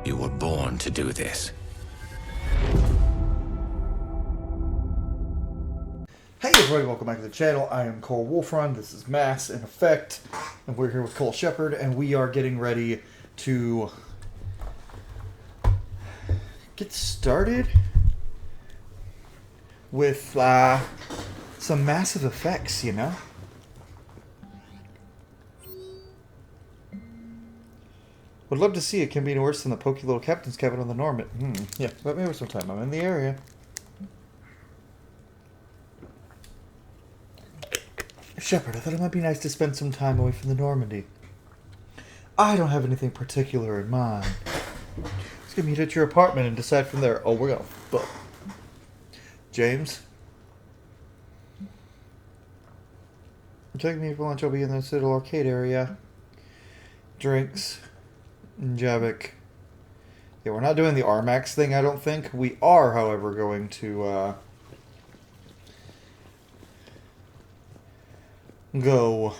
You were born to do this. Hey everybody, welcome back to the channel. I am Cole Wolfrun, this is Mass in Effect, and we're here with Cole Shepard, and we are getting ready to get started with some massive effects, you know? Would love to see it. Can be any worse than the pokey little captain's cabin on the Norman. Yeah, but maybe sometime. I'm in the area. Shepard, I thought it might be nice to spend some time away from the Normandy. I don't have anything particular in mind. Let's get meet at your apartment and decide from there. Oh, we're gonna fuck. James? Take me for lunch. I'll be in the Citadel arcade area. Drinks. Javik. Yeah, we're not doing the RMAX thing, I don't think. We are, however, going to go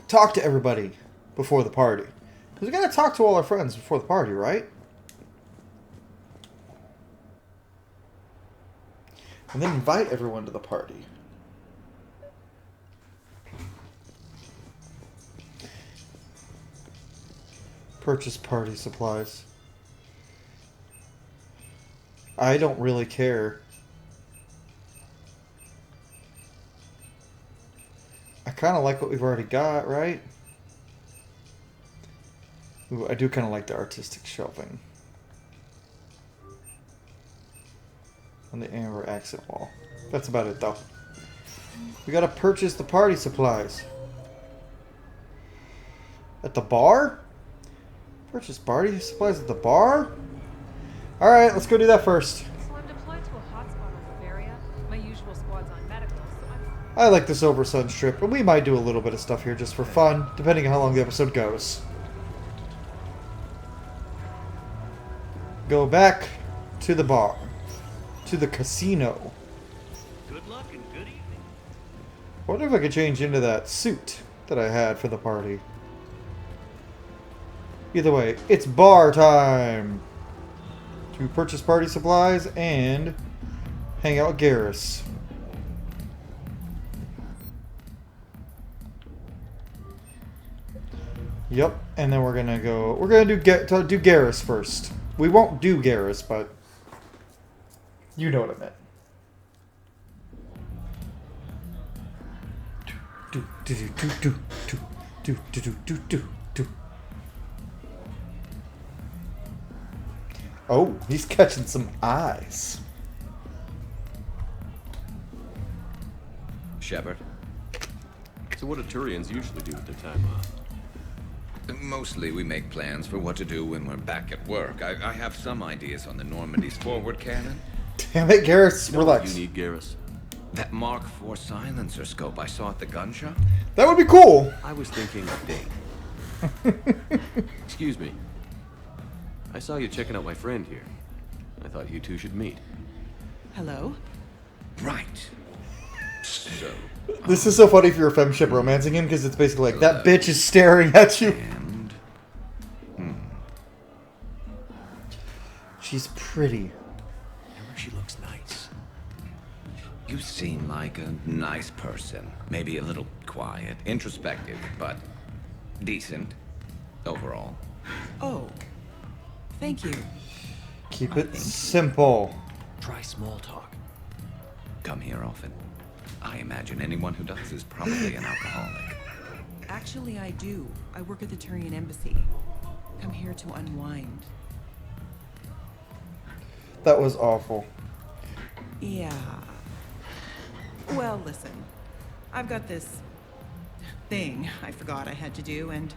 talk to everybody before the party. Because we gotta talk to all our friends before the party, right? And then invite everyone to the party. Purchase party supplies. I don't really care. I kind of like what we've already got, right? Ooh, I do kind of like the artistic shelving. On the amber accent wall. That's about it, though. We gotta purchase the party supplies. At the bar? Purchase party supplies at the bar? Alright, let's go do that first. So I'm deployed to a hotspot on Bavaria. My usual squad's on medical, so I like this Oversun strip, and we might do a little bit of stuff here just for fun, depending on how long the episode goes. Go back to the bar. To the casino. Good luck and good evening. I wonder if I could change into that suit that I had for the party. Either way, it's bar time! To purchase party supplies and hang out with Garrus. Yep, and then we're gonna do Garrus first. We won't do Garrus, but you know what I meant. Oh, he's catching some eyes. Shepard. So what do Turians usually do with their time off? Mostly we make plans for what to do when we're back at work. I have some ideas on the Normandy's forward cannon. Damn it, Garrus, You relax. need Garrus. That Mark IV silencer scope I saw at the gun shop. That would be cool. I was thinking a date. Excuse me. I saw you checking out my friend here. I thought you two should meet. Hello? Right. So, This is so funny if you're a femship romancing him, because it's basically like, that bitch is staring at you. and... She's pretty. She looks nice. You seem like a nice person. Maybe a little quiet, introspective, but decent overall. Oh. Thank you. Keep it simple. Try small talk. Come here often. I imagine anyone who does is probably an alcoholic. Actually, I do. I work at the Turian embassy. Come here to unwind. That was awful. Yeah. Well, listen. I've got this thing I forgot I had to do, and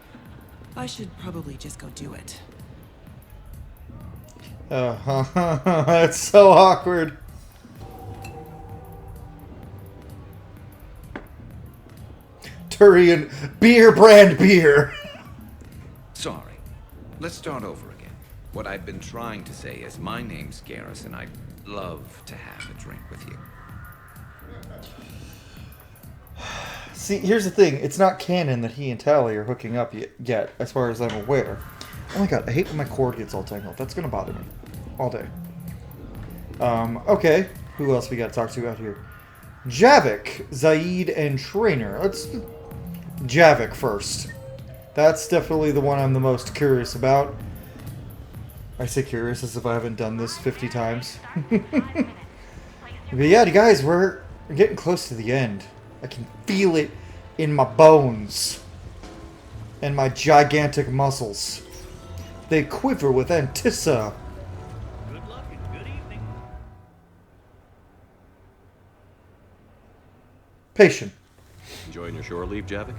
I should probably just go do it. It's so awkward. Turian beer brand beer. Sorry. Let's start over again. What I've been trying to say is my name's Garrus and I'd love to have a drink with you. See, here's the thing. It's not canon that he and Tally are hooking up yet, as far as I'm aware. Oh my god, I hate when my cord gets all tangled. That's gonna bother me. All day. Okay. Who else we gotta talk to out here? Javik, Zaid, and Trainer. Let's... Javik first. That's definitely the one I'm the most curious about. I say curious as if I haven't done this 50 times. But yeah, guys, we're getting close to the end. I can feel it in my bones. And my gigantic muscles. They quiver with Antissa. Good luck and good evening. Patient. Enjoying your shore leave, Javik?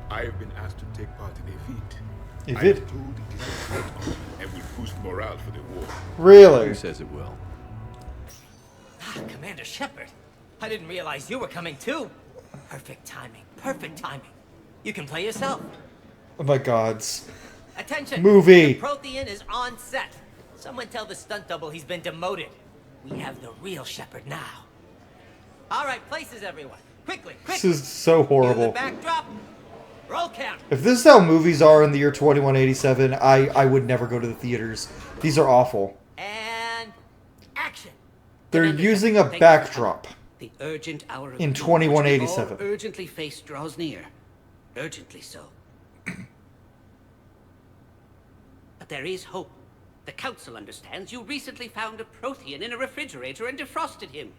I have been asked to take part in a feat. A I vid? am told it is a great honor and will boost morale for the war. Really? Who says it will? Ah, Commander Shepard. I didn't realize you were coming too. Perfect timing. Perfect timing. You can play yourself. Oh my gods. Attention. Movie. The Prothean is on set. Someone tell the stunt double he's been demoted. We have the real Shepard now. All right, places everyone. Quickly, quickly. This is so Cue the horrible. backdrop. Roll count. If this is how movies are in the year 2187, I would never go to the theaters. These are awful. And action. They're Commander using a Shepard, thank you for backdrop. The urgent hour of In doom, 2187. which we all urgently face draws near. Urgently so. But there is hope. The Council understands you recently found a Prothean in a refrigerator and defrosted him.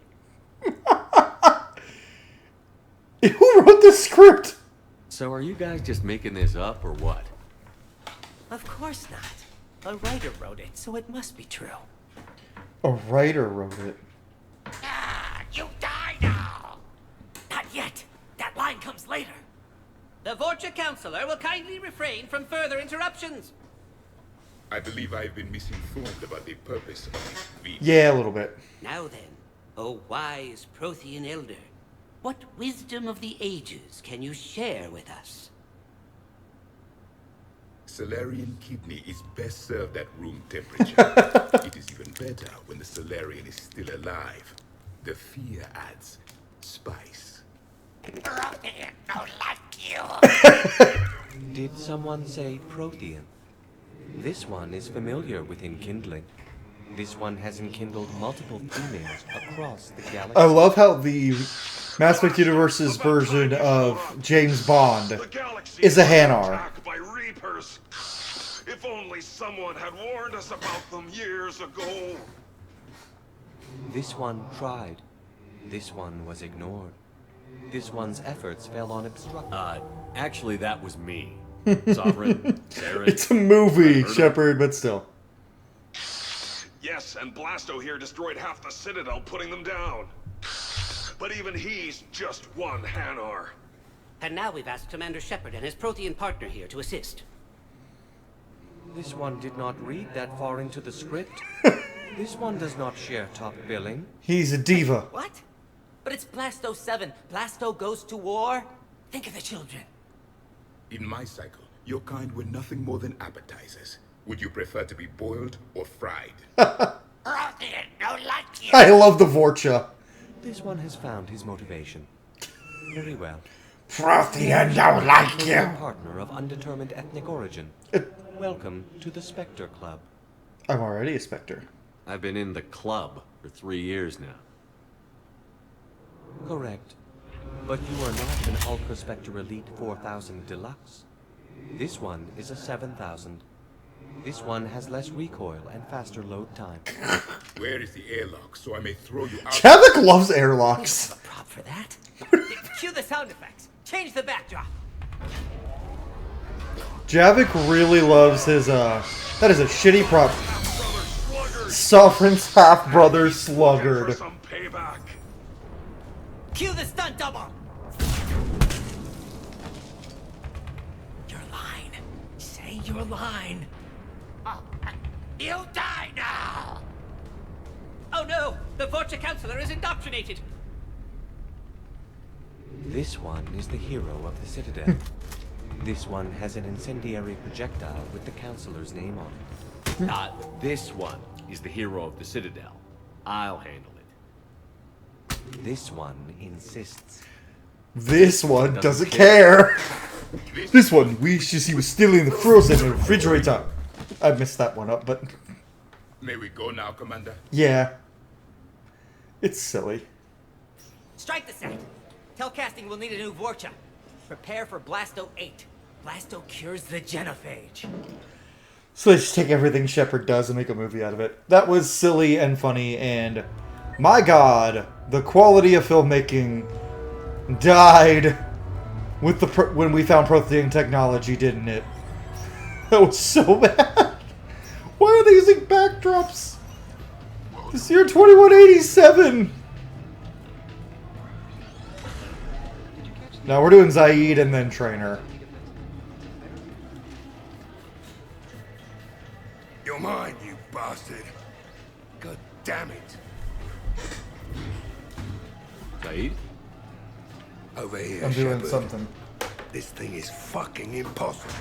Who wrote this script? So are you guys just making this up, or what? Of course not. A writer wrote it, so it must be true. A writer wrote it. Ah, you die now! Not yet. That line comes later. The Vorcha Counselor will kindly refrain from further interruptions. I believe I have been misinformed about the purpose of this feat. Yeah, a little bit. Now then, O wise Prothean Elder, what wisdom of the ages can you share with us? Salarian kidney is best served at room temperature. It is even better when the Salarian is still alive. The fear adds spice. Did someone say Prothean? This one is familiar with enkindling. This one has enkindled multiple females across the galaxy. I love how the Mass Effect Universe's version of James Bond is a Hanar. Attacked by Reapers. If only someone had warned us about them years ago. This one tried. This one was ignored. This one's efforts fell on obstruction. Actually, that was me. Sovereign, Saren. It's a movie, Shepard, but still. Yes, and Blasto here destroyed half the Citadel, putting them down. But even he's just one Hanar. And now we've asked Commander Shepard and his Prothean partner here to assist. This one did not read that far into the script. This one does not share top billing. He's a diva. What? But it's Blasto 7. Blasto goes to war? Think of the children. In my cycle, your kind were nothing more than appetizers. Would you prefer to be boiled or fried? Prothean don't like you. I love the Vorcha. This one has found his motivation. Very well. Prothean don't like A you. partner of undetermined ethnic origin. Welcome to the Spectre Club. I'm already a Spectre. I've been in the club for 3 years now. Correct. But you are not an Ultra Spectre Elite 4000 Deluxe. This one is a 7000. This one has less recoil and faster load time. Where is the airlock so I may throw you out? Javik loves airlocks. A prop for that? Cue the sound effects. Change the backdrop. Javik really loves his, that is a shitty prop. Sovereign's half-brother Sluggard. For some payback. Cue the stunt double. Your line. Say your line. You die now! Oh no! The Vorcha Counselor is indoctrinated! This one is the hero of the Citadel. This one has an incendiary projectile with the Counselor's name on it. This one is the hero of the Citadel. I'll handle it. This one insists. This one doesn't care. This one wishes he was still in the frozen refrigerator. I messed that one up, but... May we go now, Commander? Yeah. It's silly. Strike the set. Telcasting will need a new Vorcha. Prepare for Blasto 8. Blasto cures the genophage. So they just take everything Shepard does and make a movie out of it. That was silly and funny, and my god, the quality of filmmaking died with the when we found Prothean technology, didn't it? That was so bad. Why are they using backdrops? This year 2187. Now we're doing Zaid and then Trainer. You're mine, you bastard. God damn it. Zaid? Over here, I'm doing Shepard. something. This thing is fucking impossible.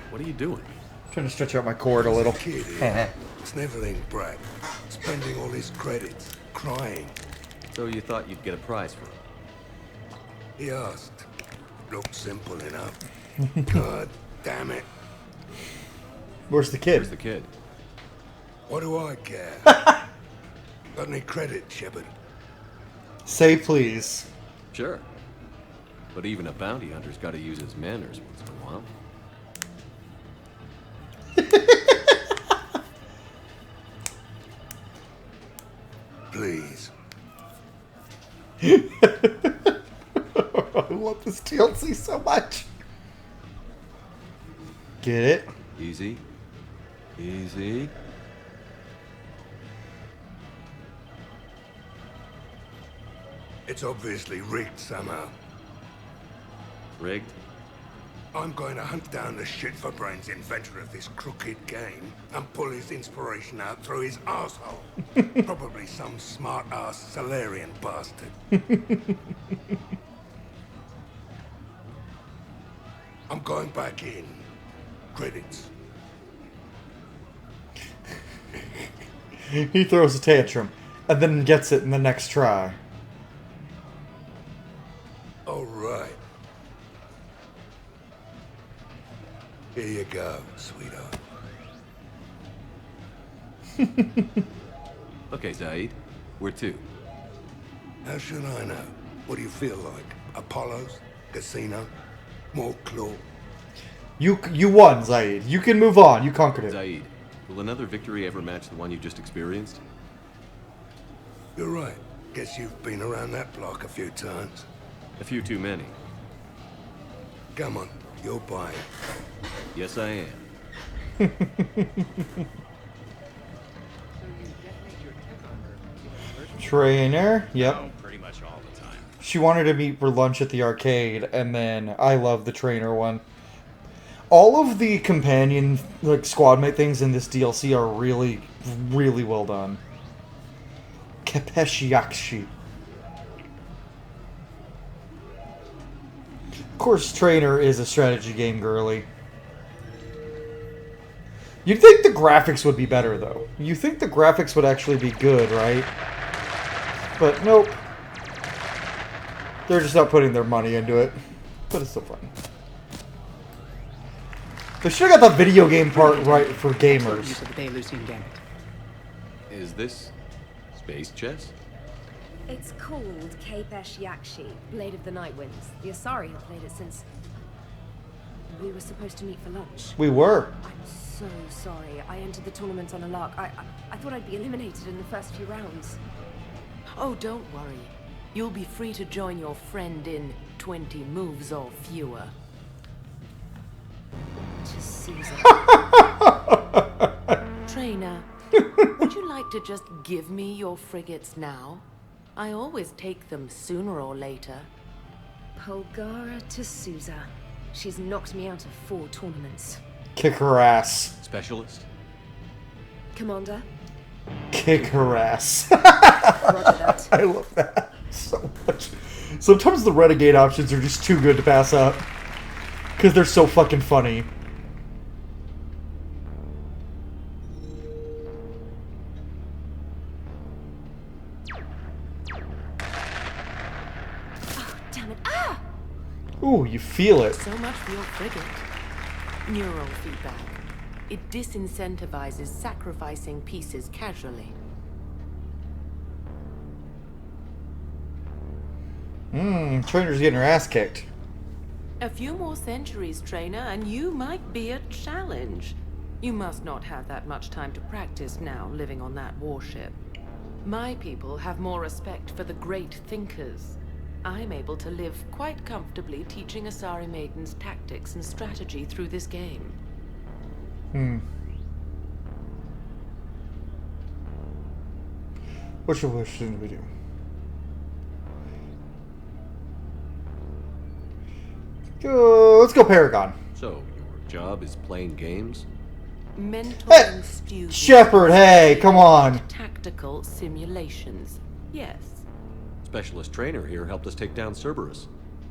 What are you doing? Trying to stretch out my cord a little. Kid here, sniveling brat, spending all his credits, crying. So you thought you'd get a prize for it? He asked. Looked simple enough. God damn it. Where's the kid? Where's the kid? What do I care? Got any credit, Shepard? Say please. Sure. But even a bounty hunter's got to use his manners once in a while. Please. I love this DLC so much. Get it? Easy. Easy. It's obviously rigged somehow. Rigged? I'm going to hunt down the shit-for-brains inventor of this crooked game and pull his inspiration out through his asshole. Probably some smart-ass Salarian bastard. I'm going back in. Credits. He throws a tantrum and then gets it in the next try. All right. Here you go, sweetheart. Okay, Zaid. Where to? How should I know? What do you feel like? Apollo's? Casino? More claw? You won, Zaid. You can move on. You conquered it. Zaid, will another victory ever match the one you just experienced? You're right. Guess you've been around that block a few times. A few too many. Come on, you're buying. Yes, I am. Trainer. Yep. Oh, pretty much all the time. She wanted to meet for lunch at the arcade, and then I love the Trainer one. All of the companion, like, squad mate things in this DLC are really, really well done. Kepeshiakshi. Of course, Trainer is a strategy game girly. You'd think the graphics would be better, though. You think the graphics would actually be good, right? But nope. They're just not putting their money into it. But it's still fun. They should have got the video game part right for gamers. Is this space chess? It's called Kapesh Yakshi, Blade of the Night Winds. The Asari have played it since we were supposed to meet for lunch. We were. I'm so sorry. I entered the tournament on a lark. I thought I'd be eliminated in the first few rounds. Oh, don't worry. You'll be free to join your friend in 20 moves or fewer. Just Susan. Trainer, would you like to just give me your frigates now? I always take them sooner or later. Polgara to Sousa. She's knocked me out of 4 tournaments. Kick her ass. Specialist? Commander? Kick her ass. Roger that. I love that so much. Sometimes the Renegade options are just too good to pass up. Because they're so fucking funny. Ooh, you feel it. So much for your frigate. Neural feedback. It disincentivizes sacrificing pieces casually. Trainer's getting her ass kicked. A few more centuries, trainer, and you might be a challenge. You must not have that much time to practice now, living on that warship. My people have more respect for the great thinkers. I'm able to live quite comfortably teaching Asari maidens tactics and strategy through this game. What's your wish in the video? Let's go Paragon. So, your job is playing games? Mentoring students. Shepard, hey, come on. Tactical simulations. Yes. Specialist trainer here helped us take down Cerberus.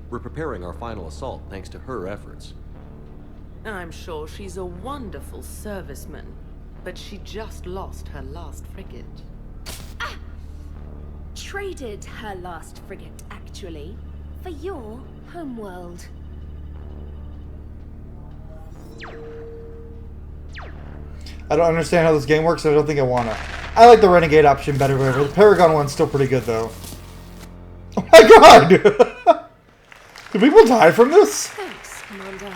We're preparing our final assault thanks to her efforts. I'm sure she's a wonderful serviceman, but she just lost her last frigate. Traded her last frigate, actually, for your homeworld. I don't understand how this game works, so I don't think I wanna. I like the Renegade option better, but the Paragon one's still pretty good, though. Oh my god! Do people die from this? Thanks, Commander.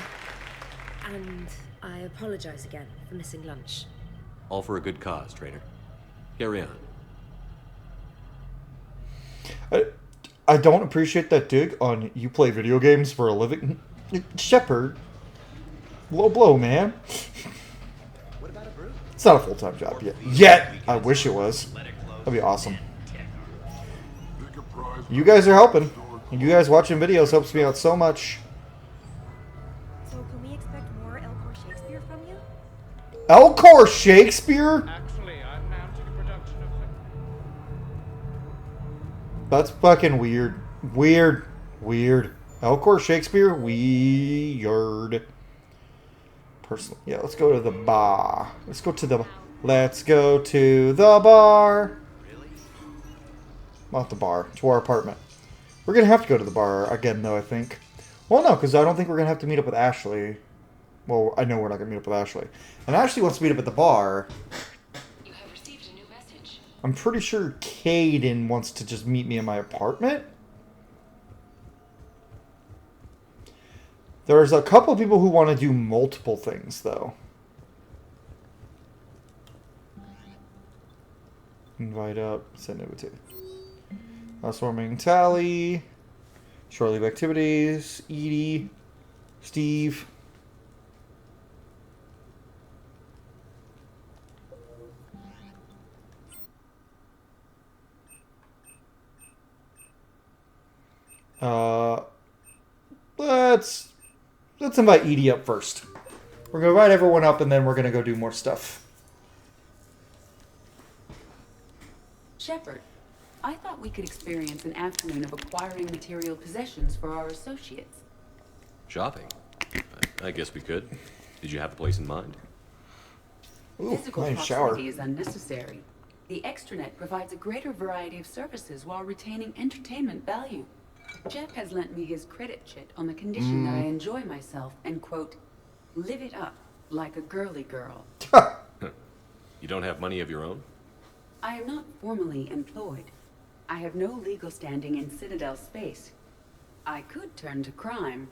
And I apologize again for missing lunch. All for a good cause, trainer. Carry on. I don't appreciate that dig on you play video games for a living. Shepard. Low blow, man. It's not a full-time job yet. Yet! I wish it was. That'd be awesome. You guys are helping. You guys watching videos helps me out so much. So can we expect more Elcor Shakespeare from you? Elcor Shakespeare? Actually, I'm mounting a production of... That's fucking weird. Weird. Elcor Shakespeare? Weird. Personally. Yeah, let's go to the bar. Let's go to the bar. Not the bar. To our apartment. We're going to have to go to the bar again, though, I think. Well, no, because I don't think we're going to have to meet up with Ashley. Well, I know we're not going to meet up with Ashley. And Ashley wants to meet up at the bar. You have received a new message. I'm pretty sure Caden wants to just meet me in my apartment. There's a couple of people who want to do multiple things, though. Invite up, send invitation. Housewarming Tally. Short leave activities. Edie. Steve. Let's invite Edie up first. We're gonna invite everyone up and then we're gonna go do more stuff. Shepard, I thought we could experience an afternoon of acquiring material possessions for our associates. Shopping? I guess we could. Did you have a place in mind? Ooh, Physical nice proximity shower. is unnecessary. The extranet provides a greater variety of services while retaining entertainment value. Jeff has lent me his credit chit on the condition that I enjoy myself and, quote, live it up like a girly girl. You don't have money of your own? I am not formally employed. I have no legal standing in Citadel space. I could turn to crime,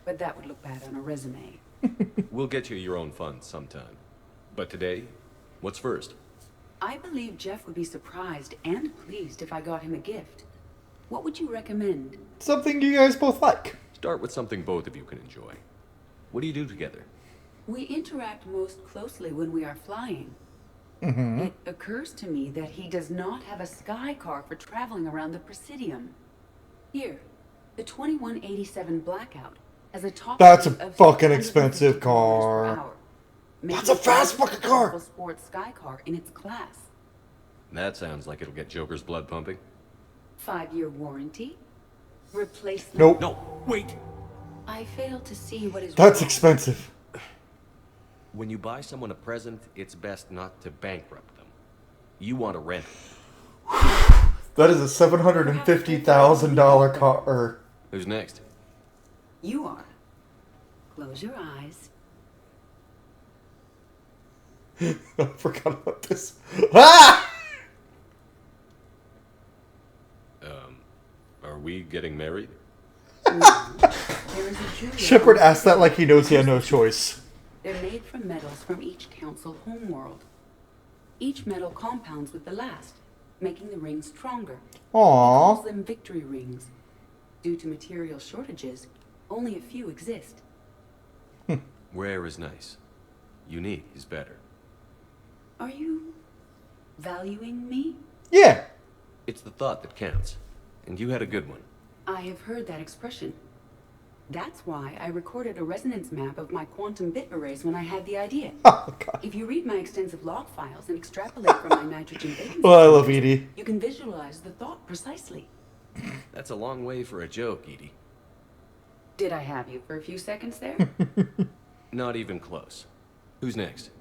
but that would look bad on a resume. We'll get you your own funds sometime. But today, what's first? I believe Jeff would be surprised and pleased if I got him a gift. What would you recommend? Something you guys both like. Start with something both of you can enjoy. What do you do together? We interact most closely when we are flying. Mm-hmm. It occurs to me that he does not have a sky car for traveling around the Presidium. Here, the 2187 Blackout has a top That's a speed of fucking 650 expensive kilometers per car. hour, That's making a fast it the fucking most car. powerful sports sky car in its class. That sounds like it'll get Joker's blood pumping. 5-year warranty. Replacement. Nope. No, wait! I fail to see what is That's wrong. expensive. When you buy someone a present, it's best not to bankrupt them. You want to rent it. That is a $750,000 car. Who's next? You are. Close your eyes. I forgot about this. Ah! Are we getting married? There is a jury. Shepard asked that like he knows he had no choice. They're made from metals from each council homeworld. Each metal compounds with the last, making the rings stronger. He Aww. calls them victory rings. Due to material shortages, only a few exist. Rare is nice. Unique is better. Are you valuing me? Yeah. It's the thought that counts. And you had a good one. I have heard that expression. That's why I recorded a resonance map of my quantum bit arrays when I had the idea. Oh, God. If you read my extensive log files and extrapolate from my nitrogen vacancy, Well, I love Edie. you can visualize the thought precisely. That's a long way for a joke, Edie. Did I have you for a few seconds there? Not even close. Who's next?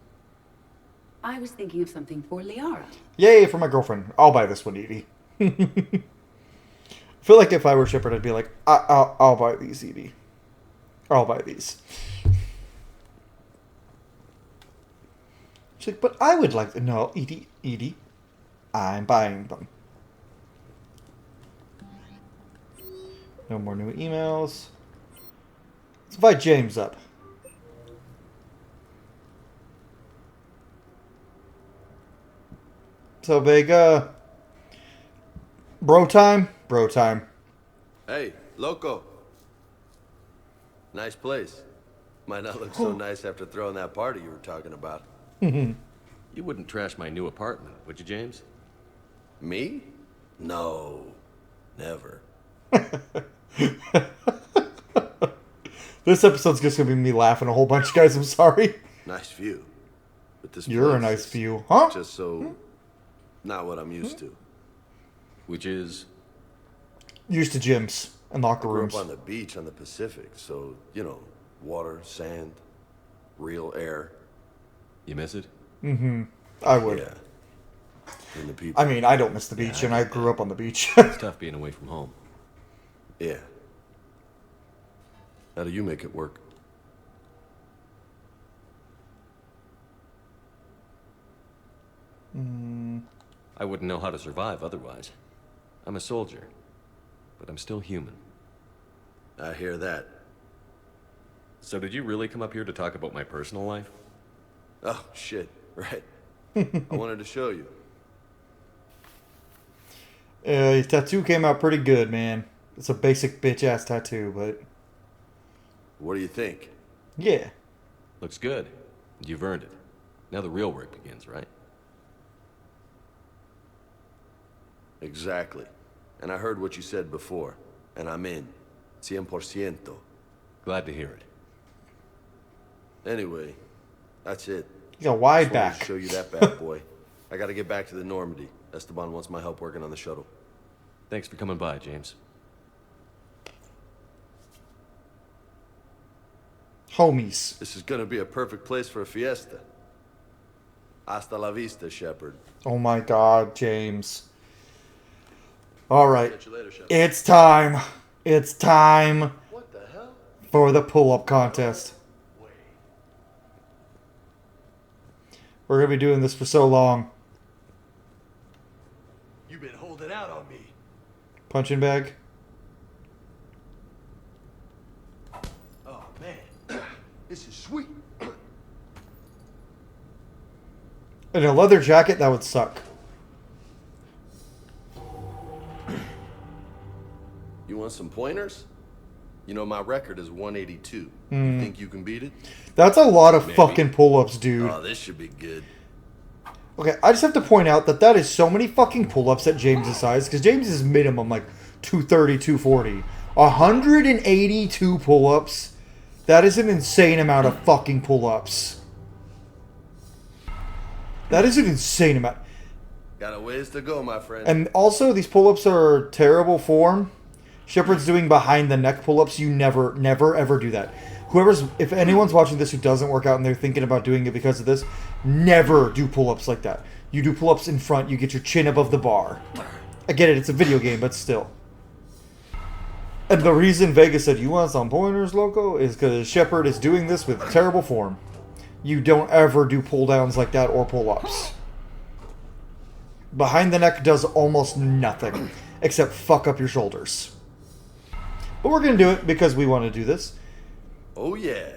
I was thinking of something for Liara. Yay for my girlfriend. I'll buy this one, Edie. I feel like if I were Shepard, I'd be like, I'll buy these, Edie. I'll buy these. She's like, but I would like to. No, Edie, I'm buying them. No more new emails. Let's invite James up. So big, bro time? Bro time. Hey, loco. Nice place. Might not look so nice after throwing that party you were talking about. You wouldn't trash my new apartment, would you, James? Me? No. Never. This episode's just gonna be me laughing a whole bunch, guys. I'm sorry. Nice view. But this You're a place nice is view, huh? Just so... not what I'm used to. Which is? Used to gyms and locker Grew rooms. up on the beach on the Pacific, so, you know, water, sand, real air. You miss it? Mm-hmm. I would. Yeah. And the people. I mean, I don't miss the beach, and I grew up on the beach. It's tough being away from home. Yeah. How do you make it work? I wouldn't know how to survive otherwise. I'm a soldier, but I'm still human. I hear that. So did you really come up here to talk about my personal life? Oh, shit. Right. I wanted to show you. His tattoo came out pretty good, man. It's a basic bitch-ass tattoo, but... What do you think? Yeah. Looks good. You've earned it. Now the real work begins, right? Exactly. And I heard what you said before, and I'm in. 100%. Glad to hear it. Anyway, that's it. You got wide Just wanted back. to show you that bad boy. I gotta get back to the Normandy. Esteban wants my help working on the shuttle. Thanks for coming by, James. Homies. This is gonna be a perfect place for a fiesta. Hasta la vista, Shepard. Oh my god, James. Alright. Catch you later, Shepard. It's time. It's time What the hell? for the pull-up contest. We're going to be doing this for so long. You've been holding out on me. Punching bag. Oh, man. This is sweet. In a leather jacket, that would suck. You want some pointers? You know, my record is 182. You think you can beat it? That's a lot of Maybe. fucking pull-ups, dude. Oh, this should be good. Okay, I just have to point out that is so many fucking pull-ups at James's size, because James is minimum like 230, 240. 182 pull-ups. That is an insane amount of fucking pull-ups. That is an insane amount. Got a ways to go, my friend. And also, these pull-ups are terrible form. Shepard's doing behind the neck pull-ups. You never, ever do that. If anyone's watching this who doesn't work out and they're thinking about doing it because of this, never do pull-ups like that. You do pull-ups in front, you get your chin above the bar. I get it, it's a video game, but still. And the reason Vegas said, you want some pointers, loco, is because Shepard is doing this with terrible form. You don't ever do pull-downs like that or pull-ups. Behind the neck does almost nothing, except fuck up your shoulders. But we're going to do it because we want to do this. Oh, yeah.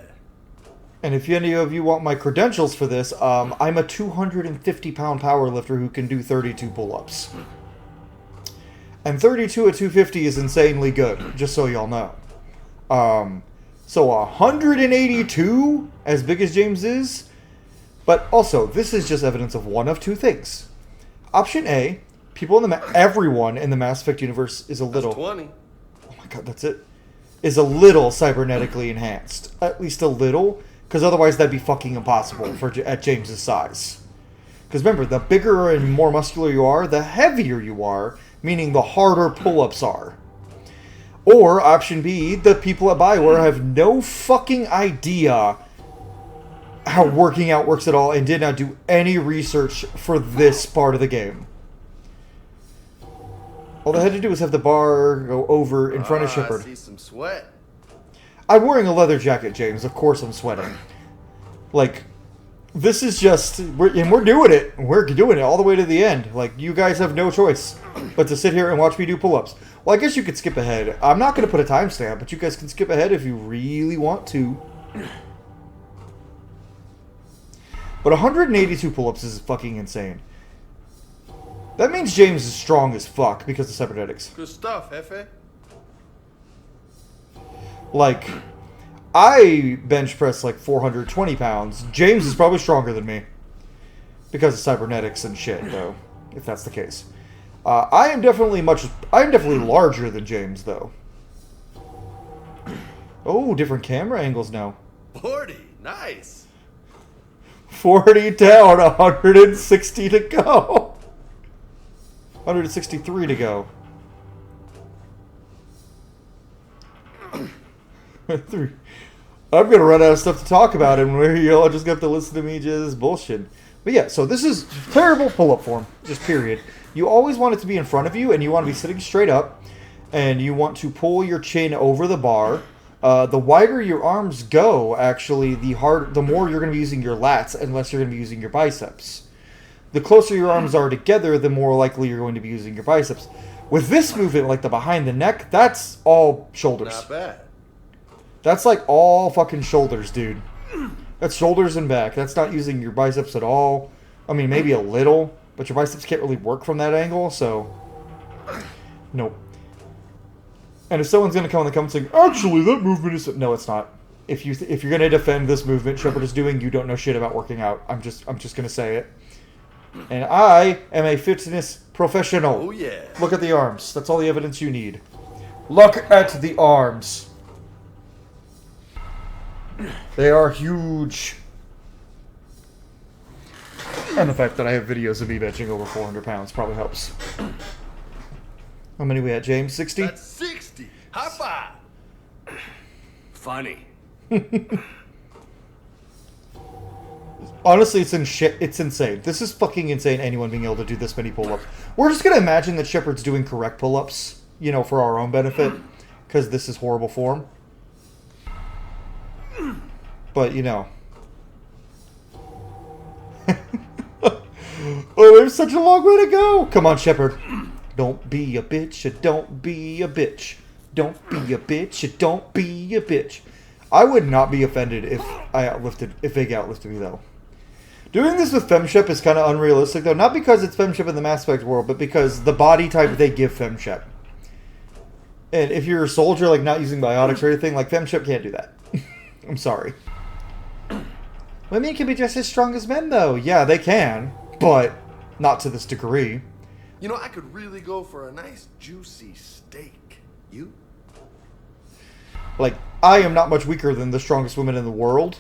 And if any of you want my credentials for this, I'm a 250-pound powerlifter who can do 32 pull-ups. And 32 at 250 is insanely good, just so y'all know. So 182, as big as James is. But also, this is just evidence of one of two things. Option A, everyone in the Mass Effect universe is a little... That's 20. Oh my god, that's it. Is a little cybernetically enhanced. At least a little. Because otherwise that'd be fucking impossible at James's size. Because remember, the bigger and more muscular you are, the heavier you are. Meaning the harder pull-ups are. Or, option B, the people at BioWare have no fucking idea how working out works at all and did not do any research for this part of the game. All they had to do was have the bar go over in front of Shepard. I see some sweat. I'm wearing a leather jacket, James. Of course I'm sweating. Like, this is just... we're doing it. We're doing it all the way to the end. Like, you guys have no choice but to sit here and watch me do pull-ups. Well, I guess you could skip ahead. I'm not going to put a timestamp, but you guys can skip ahead if you really want to. But 182 pull-ups is fucking insane. That means James is strong as fuck because of cybernetics. Good stuff, Hefe. Like, I bench press like 420 pounds. James is probably stronger than me. Because of cybernetics and shit, though. If that's the case. I'm definitely larger than James, though. Oh, different camera angles now. 40, nice. 40 down, 160 to go. 163 to go. I'm gonna run out of stuff to talk about, and y'all just have to listen to me just bullshit. But yeah, so this is terrible pull-up form, just period. You always want it to be in front of you, and you want to be sitting straight up, and you want to pull your chin over the bar. The wider your arms go, actually, the more you're going to be using your lats, unless you're going to be using your biceps. The closer your arms are together, the more likely you're going to be using your biceps. With this movement, like the behind the neck, that's all shoulders. Not bad. That's like all fucking shoulders, dude. That's shoulders and back. That's not using your biceps at all. I mean, maybe a little, but your biceps can't really work from that angle, so... Nope. And if someone's going to come in the comments saying, actually, that movement is... No, it's not. If you're going to defend this movement Shepard is doing, you don't know shit about working out. I'm just going to say it. And I am a fitness professional. Oh, yeah. Look at the arms. That's all the evidence you need. Look at the arms. They are huge. And the fact that I have videos of me benching over 400 pounds probably helps. How many we at, James? 60? That's 60. High five. Funny. Honestly, it's insane. This is fucking insane, anyone being able to do this many pull-ups. We're just going to imagine that Shepard's doing correct pull-ups, you know, for our own benefit, because this is horrible form. But, you know. Oh, there's such a long way to go. Come on, Shepard. Don't be a bitch. Don't be a bitch. Don't be a bitch. Don't be a bitch. I would not be offended if Vega outlifted me, though. Doing this with FemShep is kind of unrealistic, though. Not because it's FemShep in the Mass Effect world, but because the body type they give FemShep. And if you're a soldier, like, not using biotics or anything, like, FemShep can't do that. I'm sorry. Women can be just as strong as men, though. Yeah, they can, but not to this degree. You know, I could really go for a nice, juicy steak. You? Like, I am not much weaker than the strongest women in the world.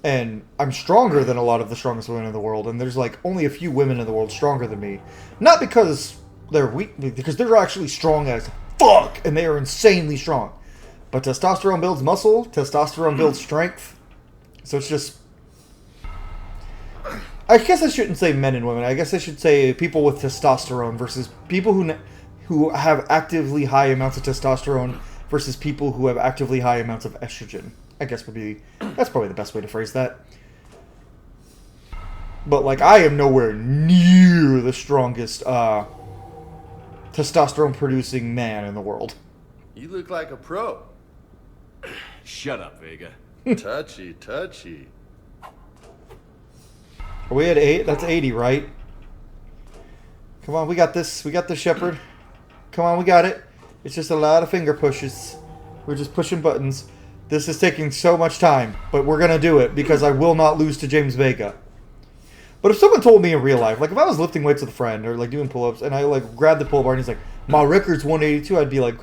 And I'm stronger than a lot of the strongest women in the world. And there's, like, only a few women in the world stronger than me. Not because they're weak, because they're actually strong as fuck. And they are insanely strong. But testosterone builds muscle. Testosterone builds strength. So it's just... I guess I shouldn't say men and women. I guess I should say people with testosterone versus people who have actively high amounts of testosterone versus people who have actively high amounts of estrogen. I guess that's probably the best way to phrase that. But like, I am nowhere near the strongest testosterone-producing man in the world. You look like a pro. Shut up, Vega. Touchy, touchy. Are we at 8? That's 80, right? Come on, we got this. We got this, Shepard. Come on, we got it. It's just a lot of finger pushes. We're just pushing buttons. This is taking so much time, but we're gonna do it because I will not lose to James Vega. But if someone told me in real life, like if I was lifting weights with a friend or like doing pull-ups and I like grabbed the pull bar and he's like, my record's 182, I'd be like,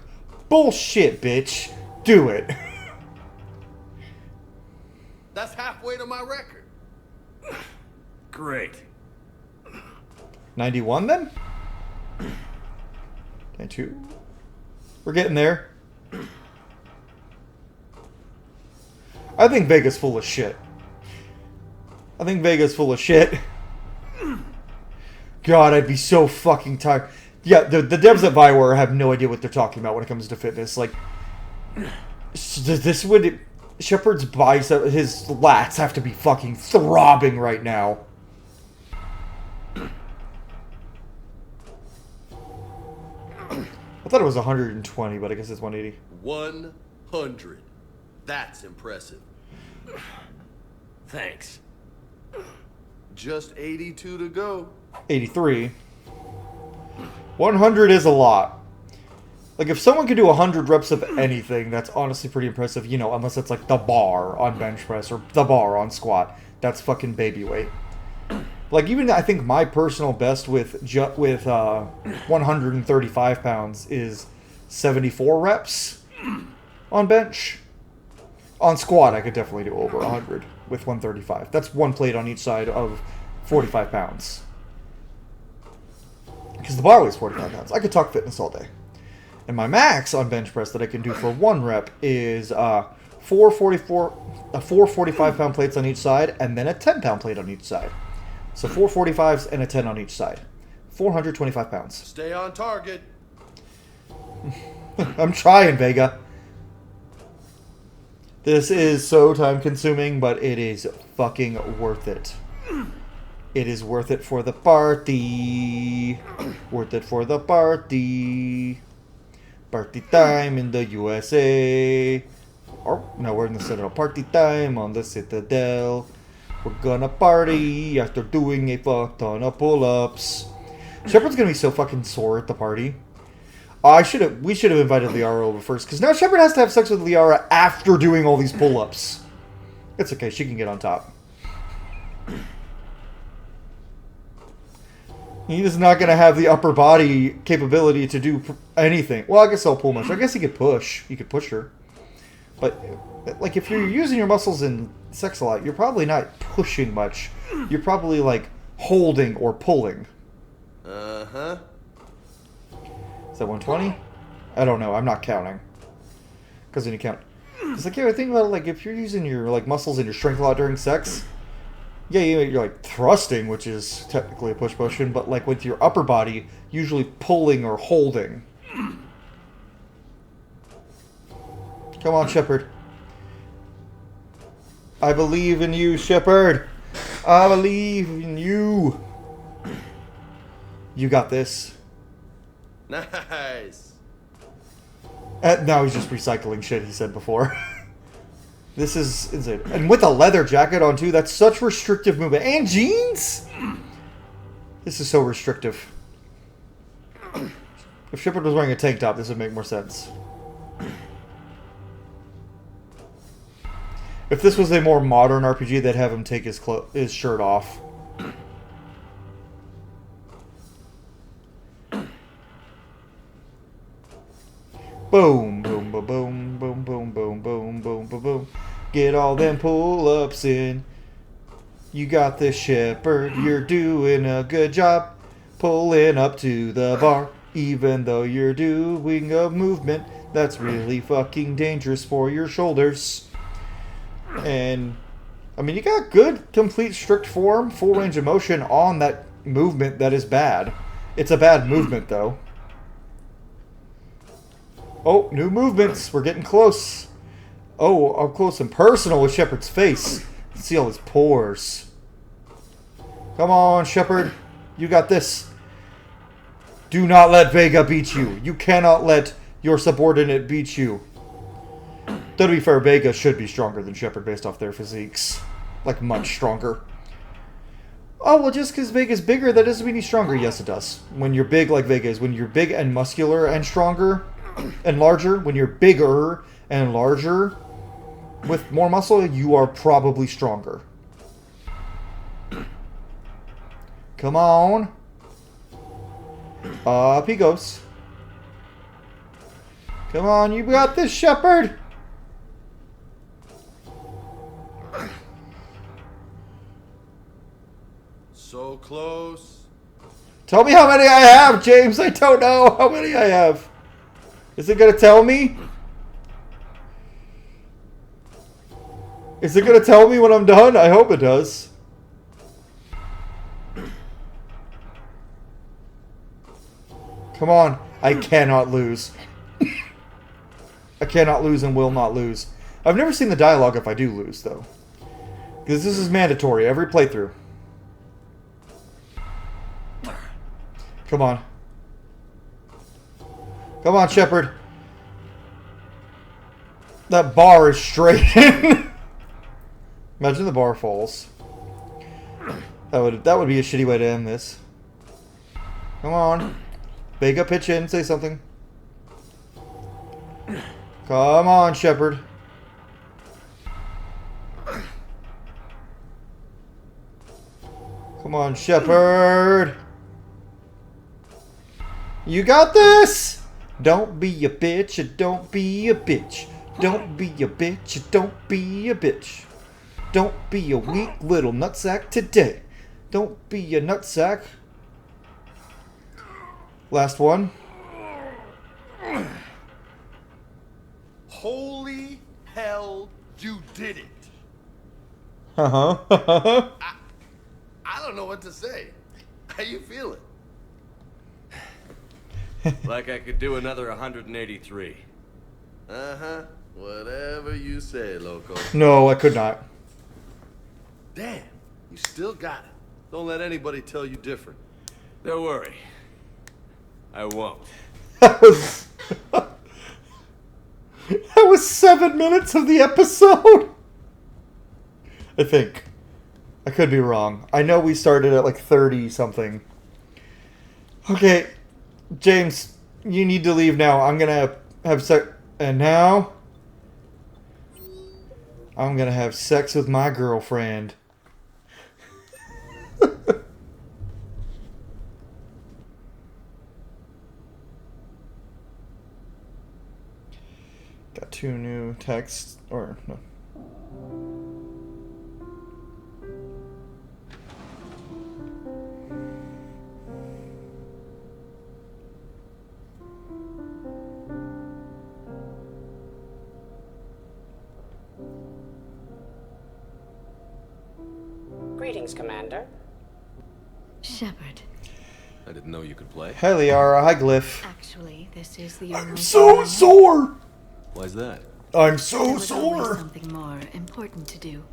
bullshit, bitch. Do it. That's halfway to my record. Great. 91 then? 92. We're getting there. I think Vega's full of shit. I think Vega's full of shit. God, I'd be so fucking tired. Yeah, the devs at Bioware have no idea what they're talking about when it comes to fitness. Like, this would... Shepard's bicep, his lats have to be fucking throbbing right now. I thought it was 120, but I guess it's 180. 100. That's impressive. Thanks. Just 82 to go. 83. 100 is a lot. Like, if someone could do 100 reps of anything, that's honestly pretty impressive. You know, unless it's like the bar on bench press or the bar on squat. That's fucking baby weight. Like, even I think my personal best with 135 pounds is 74 reps on bench. On squat, I could definitely do over 100 with 135. That's one plate on each side of 45 pounds. Because the bar weighs 45 pounds. I could talk fitness all day. And my max on bench press that I can do for one rep is 4 45-pound plates on each side, and then a 10-pound plate on each side. So 4 45s and a 10 on each side. 425 pounds. Stay on target. I'm trying, Vega. This is so time-consuming, but it is fucking worth it. It is worth it for the party. Worth it for the party. Party time in the USA. Or, no, we're in the Citadel. Party time on the Citadel. We're gonna party after doing a fuck ton of pull-ups. Shepard's gonna be so fucking sore at the party. We should have invited Liara over first, because now Shepard has to have sex with Liara after doing all these pull-ups. It's okay, she can get on top. He is not going to have the upper body capability to do anything. Well, I guess I'll pull much. I guess he could push. He could push her. But, like, if you're using your muscles in sex a lot, you're probably not pushing much. You're probably, like, holding or pulling. Uh-huh. Is that 120? I don't know. I'm not counting. Because then you count. Because, like, yeah, I think about it, like, if you're using your, like, muscles and your strength a lot during sex... Yeah, you're like thrusting, which is technically a push motion, but like with your upper body, usually pulling or holding. Come on, Shepard. I believe in you, Shepard. I believe in you. You got this. Nice. Now he's just recycling shit he said before. This is insane. And with a leather jacket on, too, that's such restrictive movement. And jeans? This is so restrictive. If Shepard was wearing a tank top, this would make more sense. If this was a more modern RPG, they'd have him take his shirt off. Boom, boom, boom, boom, boom, boom, boom, boom, boom, boom, boom. Get all them pull-ups in. You got this, Shepard. You're doing a good job. Pulling up to the bar. Even though you're doing a movement that's really fucking dangerous for your shoulders. And, I mean, you got good, complete, strict form, full range of motion on that movement that is bad. It's a bad movement, though. Oh, new movements. We're getting close. Oh, up close and personal with Shepard's face. See all his pores. Come on, Shepard. You got this. Do not let Vega beat you. You cannot let your subordinate beat you. Though to be fair, Vega should be stronger than Shepard based off their physiques. Like, much stronger. Oh, well, just because Vega's bigger, that doesn't mean he's stronger. Yes, it does. When you're big like Vega is, when you're big and muscular and stronger and larger, when you're bigger and larger with more muscle, you are probably stronger. Come on. Up he goes. Come on, you got this, Shepard. So close. Tell me how many I have, James. I don't know how many I have. Is it going to tell me? Is it going to tell me when I'm done? I hope it does. Come on. I cannot lose. I cannot lose and will not lose. I've never seen the dialogue if I do lose, though. Because this is mandatory every playthrough. Come on. Come on, Shepard. That bar is straight. Imagine the bar falls. That would be a shitty way to end this. Come on. Vega, pitch in. Say something. Come on, Shepard. Come on, Shepard. You got this! Don't be a bitch, don't be a bitch. Don't be a bitch, don't be a bitch. Don't be a weak little nutsack today. Don't be a nutsack. Last one. Holy hell, you did it. Uh-huh. I don't know what to say. How you feeling? Like I could do another 183. Uh-huh. Whatever you say, loco. No, I could not. Damn, you still got it. Don't let anybody tell you different. Don't worry. I won't. That was 7 minutes of the episode. I think. I could be wrong. I know we started at like 30 something. Okay, James, you need to leave now. I'm gonna have sex, and now I'm gonna have sex with my girlfriend. Got 2 new texts, or no. Greetings, Commander. Shepard. I didn't know you could play. Hi, Liara. Hi, Glyph. Actually, this is the only... I'm so sore! Why's that? I'm so there was sore! always something more important to do.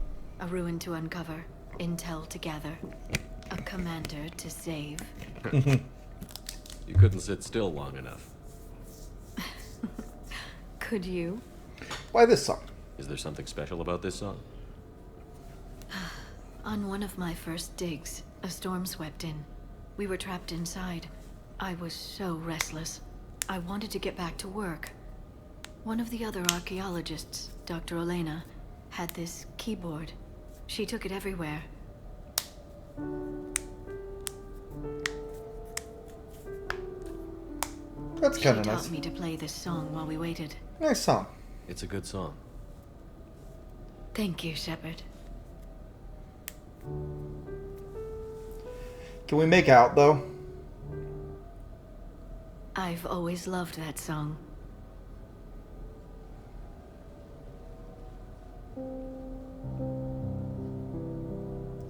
A ruin to uncover. Intel to gather. A commander to save. You couldn't sit still long enough. Could you? Why this song? Is there something special about this song? On one of my first digs, a storm swept in. We were trapped inside. I was so restless. I wanted to get back to work. One of the other archaeologists, Dr. Elena, had this keyboard. She took it everywhere. That's kind of She nice. taught me to play this song while we waited. Nice song. It's a good song. Thank you, Shepard. Can we make out, though? I've always loved that song.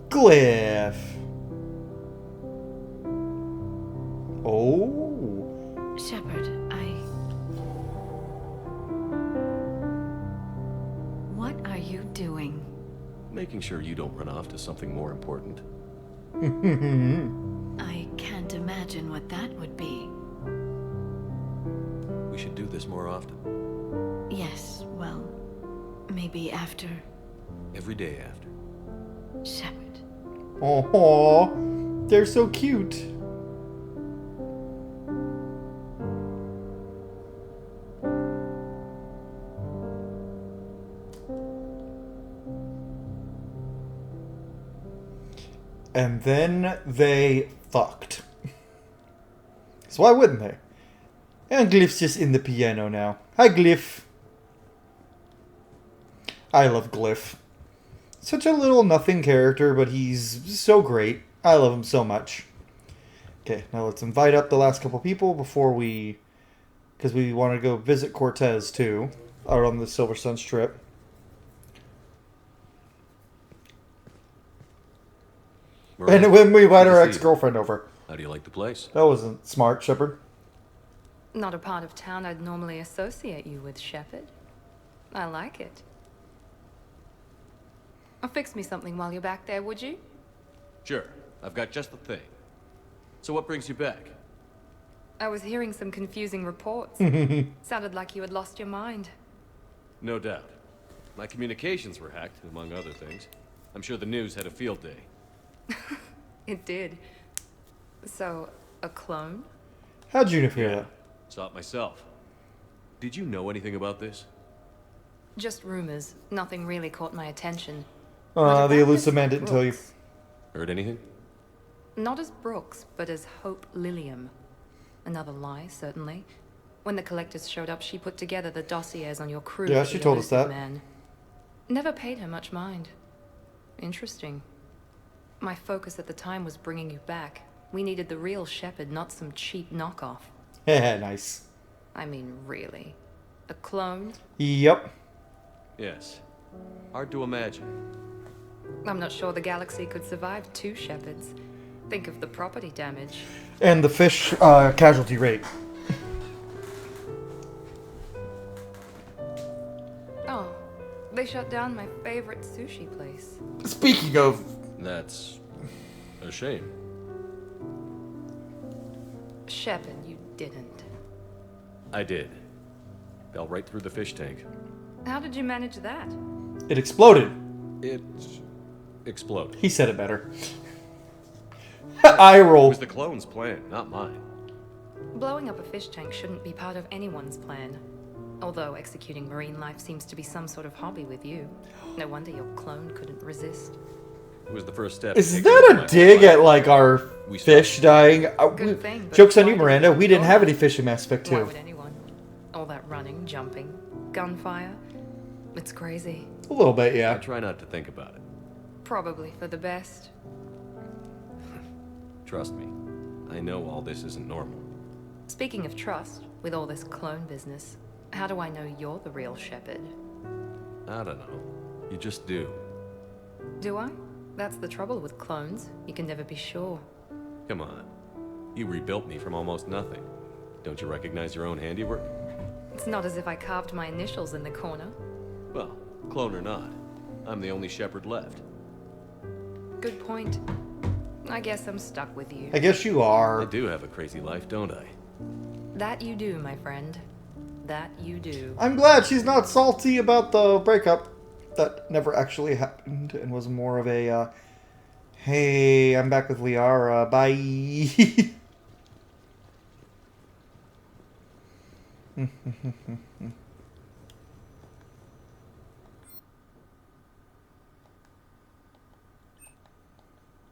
Glyph. Oh. Shepard, Making sure you don't run off to something more important. I can't imagine what that would be. We should do this more often. Yes, well, maybe after Every day after. Shepard. Oh, they're so cute. And then they fucked. So why wouldn't they? And Glyph's just in the piano now. Hi, Glyph. I love Glyph. Such a little nothing character, but he's so great. I love him so much. Okay, now let's invite up the last couple people before we... Because we want to go visit Cortez, too. Out on the Silver Sun Strip. Miranda, And when we invite good our to see you. ex-girlfriend over. How do you like the place? That wasn't smart, Shepard. Not a part of town I'd normally associate you with, Shepard. I like it. Fix me something while you're back there, would you? Sure. I've got just the thing. So what brings you back? I was hearing some confusing reports. Sounded like you had lost your mind. No doubt. My communications were hacked, among other things. I'm sure the news had a field day. It did. So, a clone? How'd you hear that? Saw it myself. Did you know anything about this? Just rumors. Nothing really caught my attention. The elusive man didn't tell you. Heard anything? Not as Brooks, but as Hope Lilium. Another lie, certainly. When the collectors showed up, she put together the dossiers on your crew. Yeah, with she the told us elusive that. Man. Never paid her much mind. Interesting. My focus at the time was bringing you back. We needed the real Shepard, not some cheap knockoff. Yeah, nice. I mean, really. A clone? Yep. Yes. Hard to imagine. I'm not sure the galaxy could survive two Shepards. Think of the property damage. And the fish casualty rate. Oh, they shut down my favorite sushi place. Speaking of... That's a shame. Shepard, you didn't. I did. Fell right through the fish tank. How did you manage that? It exploded. It exploded. He said it better. I It roll. was the clone's plan, not mine. Blowing up a fish tank shouldn't be part of anyone's plan. Although executing marine life seems to be some sort of hobby with you. No wonder your clone couldn't resist. It was the first step. Is that a dig at, like, our fish dying? Good thing, but Joke's on you, why Miranda. did We you didn't go have there? any fish in Mass Effect Why 2. would anyone? All that running, jumping, gunfire. It's crazy. A little bit, yeah. I try not to think about it. Probably for the best. Trust me. I know all this isn't normal. Speaking of trust, with all this clone business, how do I know you're the real Shepard? I don't know. You just do. Do I? That's the trouble with clones. You can never be sure. Come on. You rebuilt me from almost nothing. Don't you recognize your own handiwork? It's not as if I carved my initials in the corner. Well, clone or not, I'm the only Shepard left. Good point. I guess I'm stuck with you. I guess you are. I do have a crazy life, don't I? That you do, my friend. That you do. I'm glad she's not salty about the breakup. That never actually happened and was more of a, hey, I'm back with Liara, bye.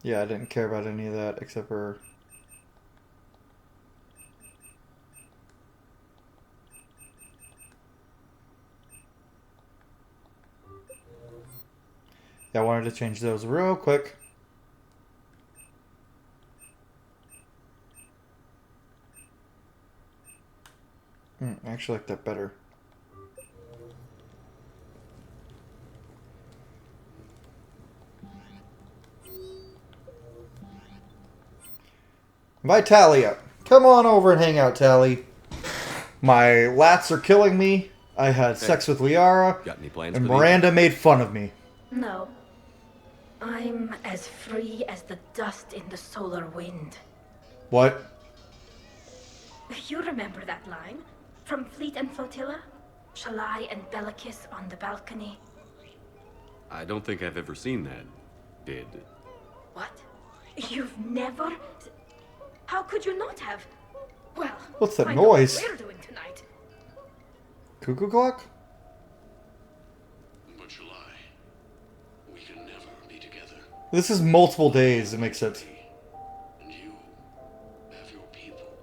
Yeah, I didn't care about any of that except for... Yeah, I wanted to change those real quick. I actually like that better. Invite Tally up. Come on over and hang out, Tally. My lats are killing me. I had sex with Liara. Got any plans and for the Miranda made fun of me. No. I'm as free as the dust in the solar wind. What? You remember that line? From Fleet and Flotilla? Shalai and Bellicus on the balcony. I don't think I've ever seen that. Did. What? You've never? How could you not have? Well, what's that I know noise? what we're doing tonight. Cuckoo clock? But July, we can never be together. This is multiple days, it makes sense. And you have your people.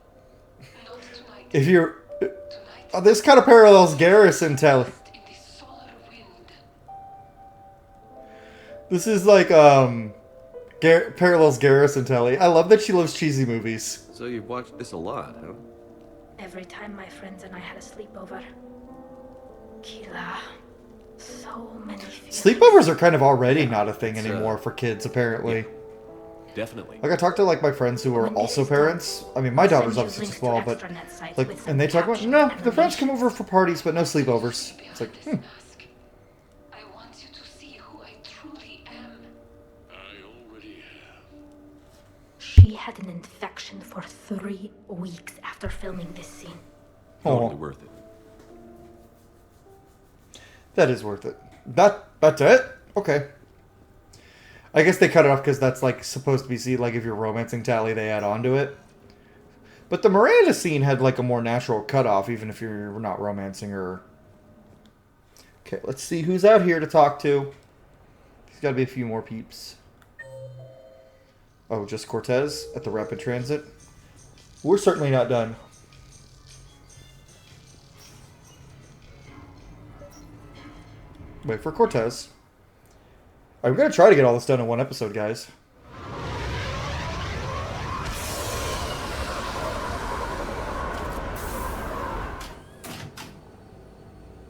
If you're... this kind of parallels Garrison Telly. This is like, parallels Garrison Telly. I love that she loves cheesy movies. So you've watched this a lot, huh? Every time my friends and I had a sleepover. Kila. So many feelings. Sleepovers are kind of already not a thing anymore for kids, apparently. Definitely. Like, I talk to, like, my friends who are also parents. I mean, my daughter's obviously too small, but, like, and they talk about, no, the friends come over for parties, but no sleepovers. It's like, She had an infection for 3 weeks after filming this scene. Totally worth it. That is worth it. That's it? Okay. I guess they cut it off because that's, like, supposed to be seen, like, if you're romancing Tally, they add on to it. But the Miranda scene had, like, a more natural cutoff, even if you're not romancing her. Okay, let's see who's out here to talk to. There's got to be a few more peeps. Oh, just Cortez at the Rapid Transit. We're certainly not done. Wait for Cortez. I'm going to try to get all this done in one episode, guys.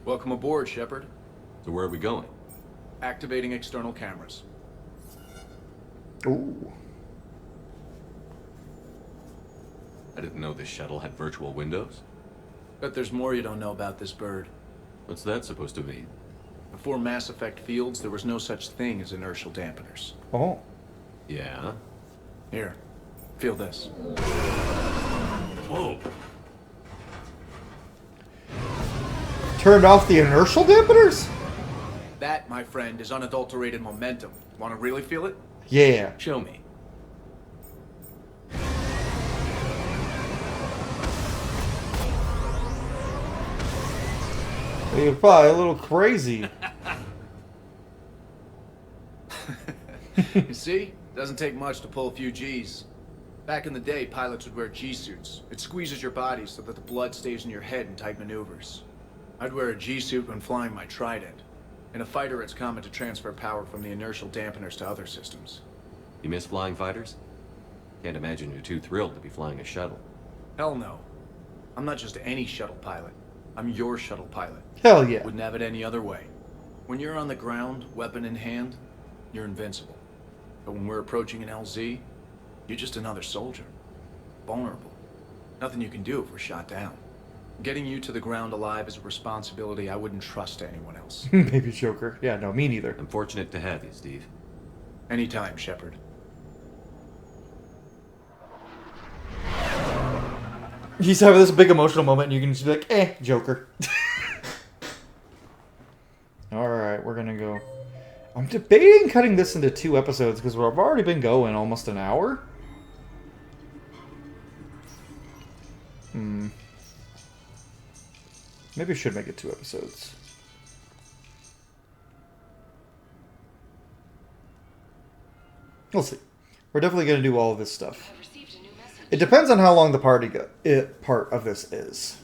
Welcome aboard, Shepard. So where are we going? Activating external cameras. Ooh. I didn't know this shuttle had virtual windows. Bet there's more you don't know about this bird. What's that supposed to mean? Before Mass Effect fields, there was no such thing as inertial dampeners. Oh. Yeah? Here, feel this. Whoa. Turned off the inertial dampeners? That, my friend, is unadulterated momentum. Want to really feel it? Yeah. Show me. You're probably a little crazy. You see? Doesn't take much to pull a few G's. Back in the day, pilots would wear G-suits. It squeezes your body so that the blood stays in your head in tight maneuvers. I'd wear a G-suit when flying my Trident. In a fighter, it's common to transfer power from the inertial dampeners to other systems. You miss flying fighters? Can't imagine you're too thrilled to be flying a shuttle. Hell no. I'm not just any shuttle pilot. I'm your shuttle pilot. Hell yeah. Wouldn't have it any other way. When you're on the ground, weapon in hand, you're invincible. But when we're approaching an LZ, you're just another soldier. Vulnerable. Nothing you can do if we're shot down. Getting you to the ground alive is a responsibility I wouldn't trust to anyone else. Baby Joker. Yeah, no, me neither. I'm fortunate to have you, Steve. Anytime, Shepard. He's having this big emotional moment, and you can just be like, eh, Joker. Alright, we're gonna go. I'm debating cutting this into 2 episodes, because we've already been going almost an hour. Maybe I should make it 2 episodes. We'll see. We're definitely going to do all of this stuff. It depends on how long the part of this is.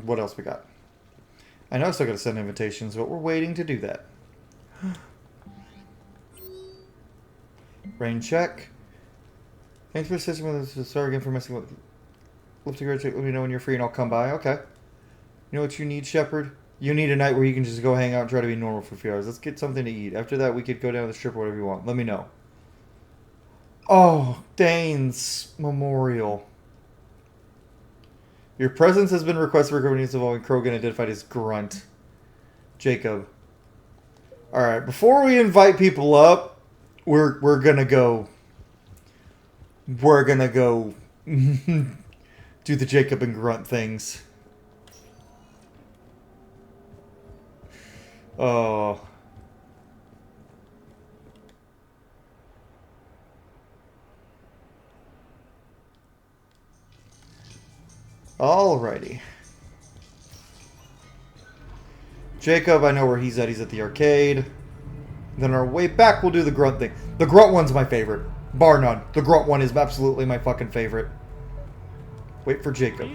What else we got? I know I still got to send invitations, but we're waiting to do that. Rain check. Thanks for assisting with us. Sorry again for messing with. Love to go check. Let me know when you're free and I'll come by. Okay. You know what you need, Shepard? You need a night where you can just go hang out and try to be normal for a few hours. Let's get something to eat. After that, we could go down the strip or whatever you want. Let me know. Oh, Dane's Memorial. Your presence has been requested for companies involving Krogan identified as Grunt. Jacob. Alright, before we invite people up, we're gonna go... We're gonna go... do the Jacob and Grunt things. Oh... Alrighty. Jacob, I know where he's at. He's at the arcade. Then our way back, we'll do the Grunt thing. The Grunt one's my favorite. Bar none. The Grunt one is absolutely my fucking favorite. Wait for Jacob.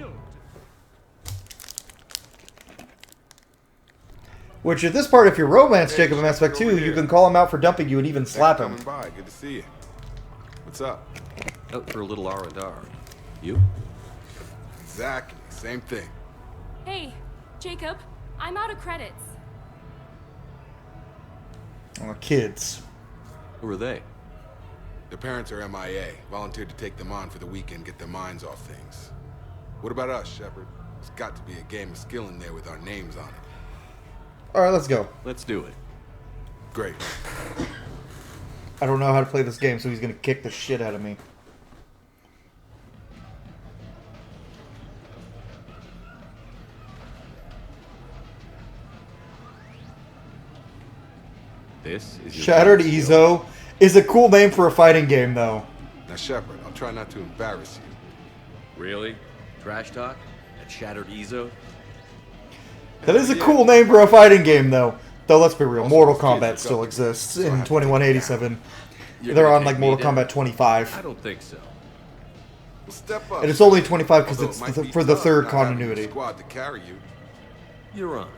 Which, at this part, if you romance Jacob in Mass Effect 2, you can call him out for dumping you and even slap him. By. Good to see you. What's up? Out for a little R&R. You? Exactly. Same thing. Hey, Jacob. I'm out of credits. Oh, kids. Who are they? Their parents are MIA. Volunteered to take them on for the weekend, get their minds off things. What about us, Shepard? There's got to be a game of skill in there with our names on it. Alright, let's go. Let's do it. Great. I don't know how to play this game, so he's gonna kick the shit out of me. This is your Shattered Ezo is a cool name for a fighting game, though. Now, Shepard, I'll try not to embarrass you. Really? Trash talk? At Shattered Ezo? That is a cool name for a fighting game, though. Though, let's be real, Mortal Kombat still exists in 2187. They're on, like, Mortal Kombat 25. I don't think so. Well, step up. And it's only 25 because it's for the third continuity. Squad to carry you. You're on.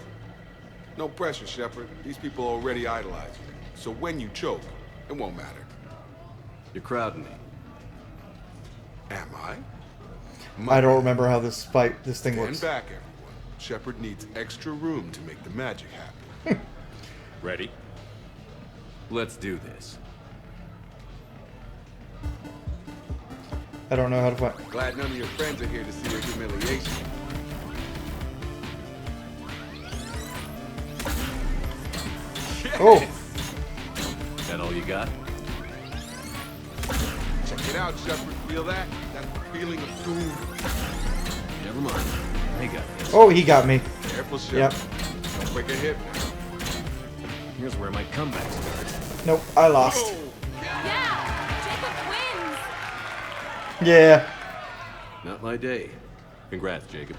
No pressure, Shepard. These people already idolize you. So when you choke, it won't matter. You're crowding me. Am I? I don't remember how this thing Stand works. back, everyone. Shepard needs extra room to make the magic happen. Ready? Let's do this. I don't know how to fight. Glad none of your friends are here to see your humiliation. Oh. That all you got? Check it out, Shepard. Feel that? That feeling of doom. Never mind. I got this. Oh, he got me. Careful, Shepard. Yep. Don't break a hip now. Here's where my comeback starts. Nope, I lost. Oh. Yeah, Jacob wins. Yeah. Not my day. Congrats, Jacob.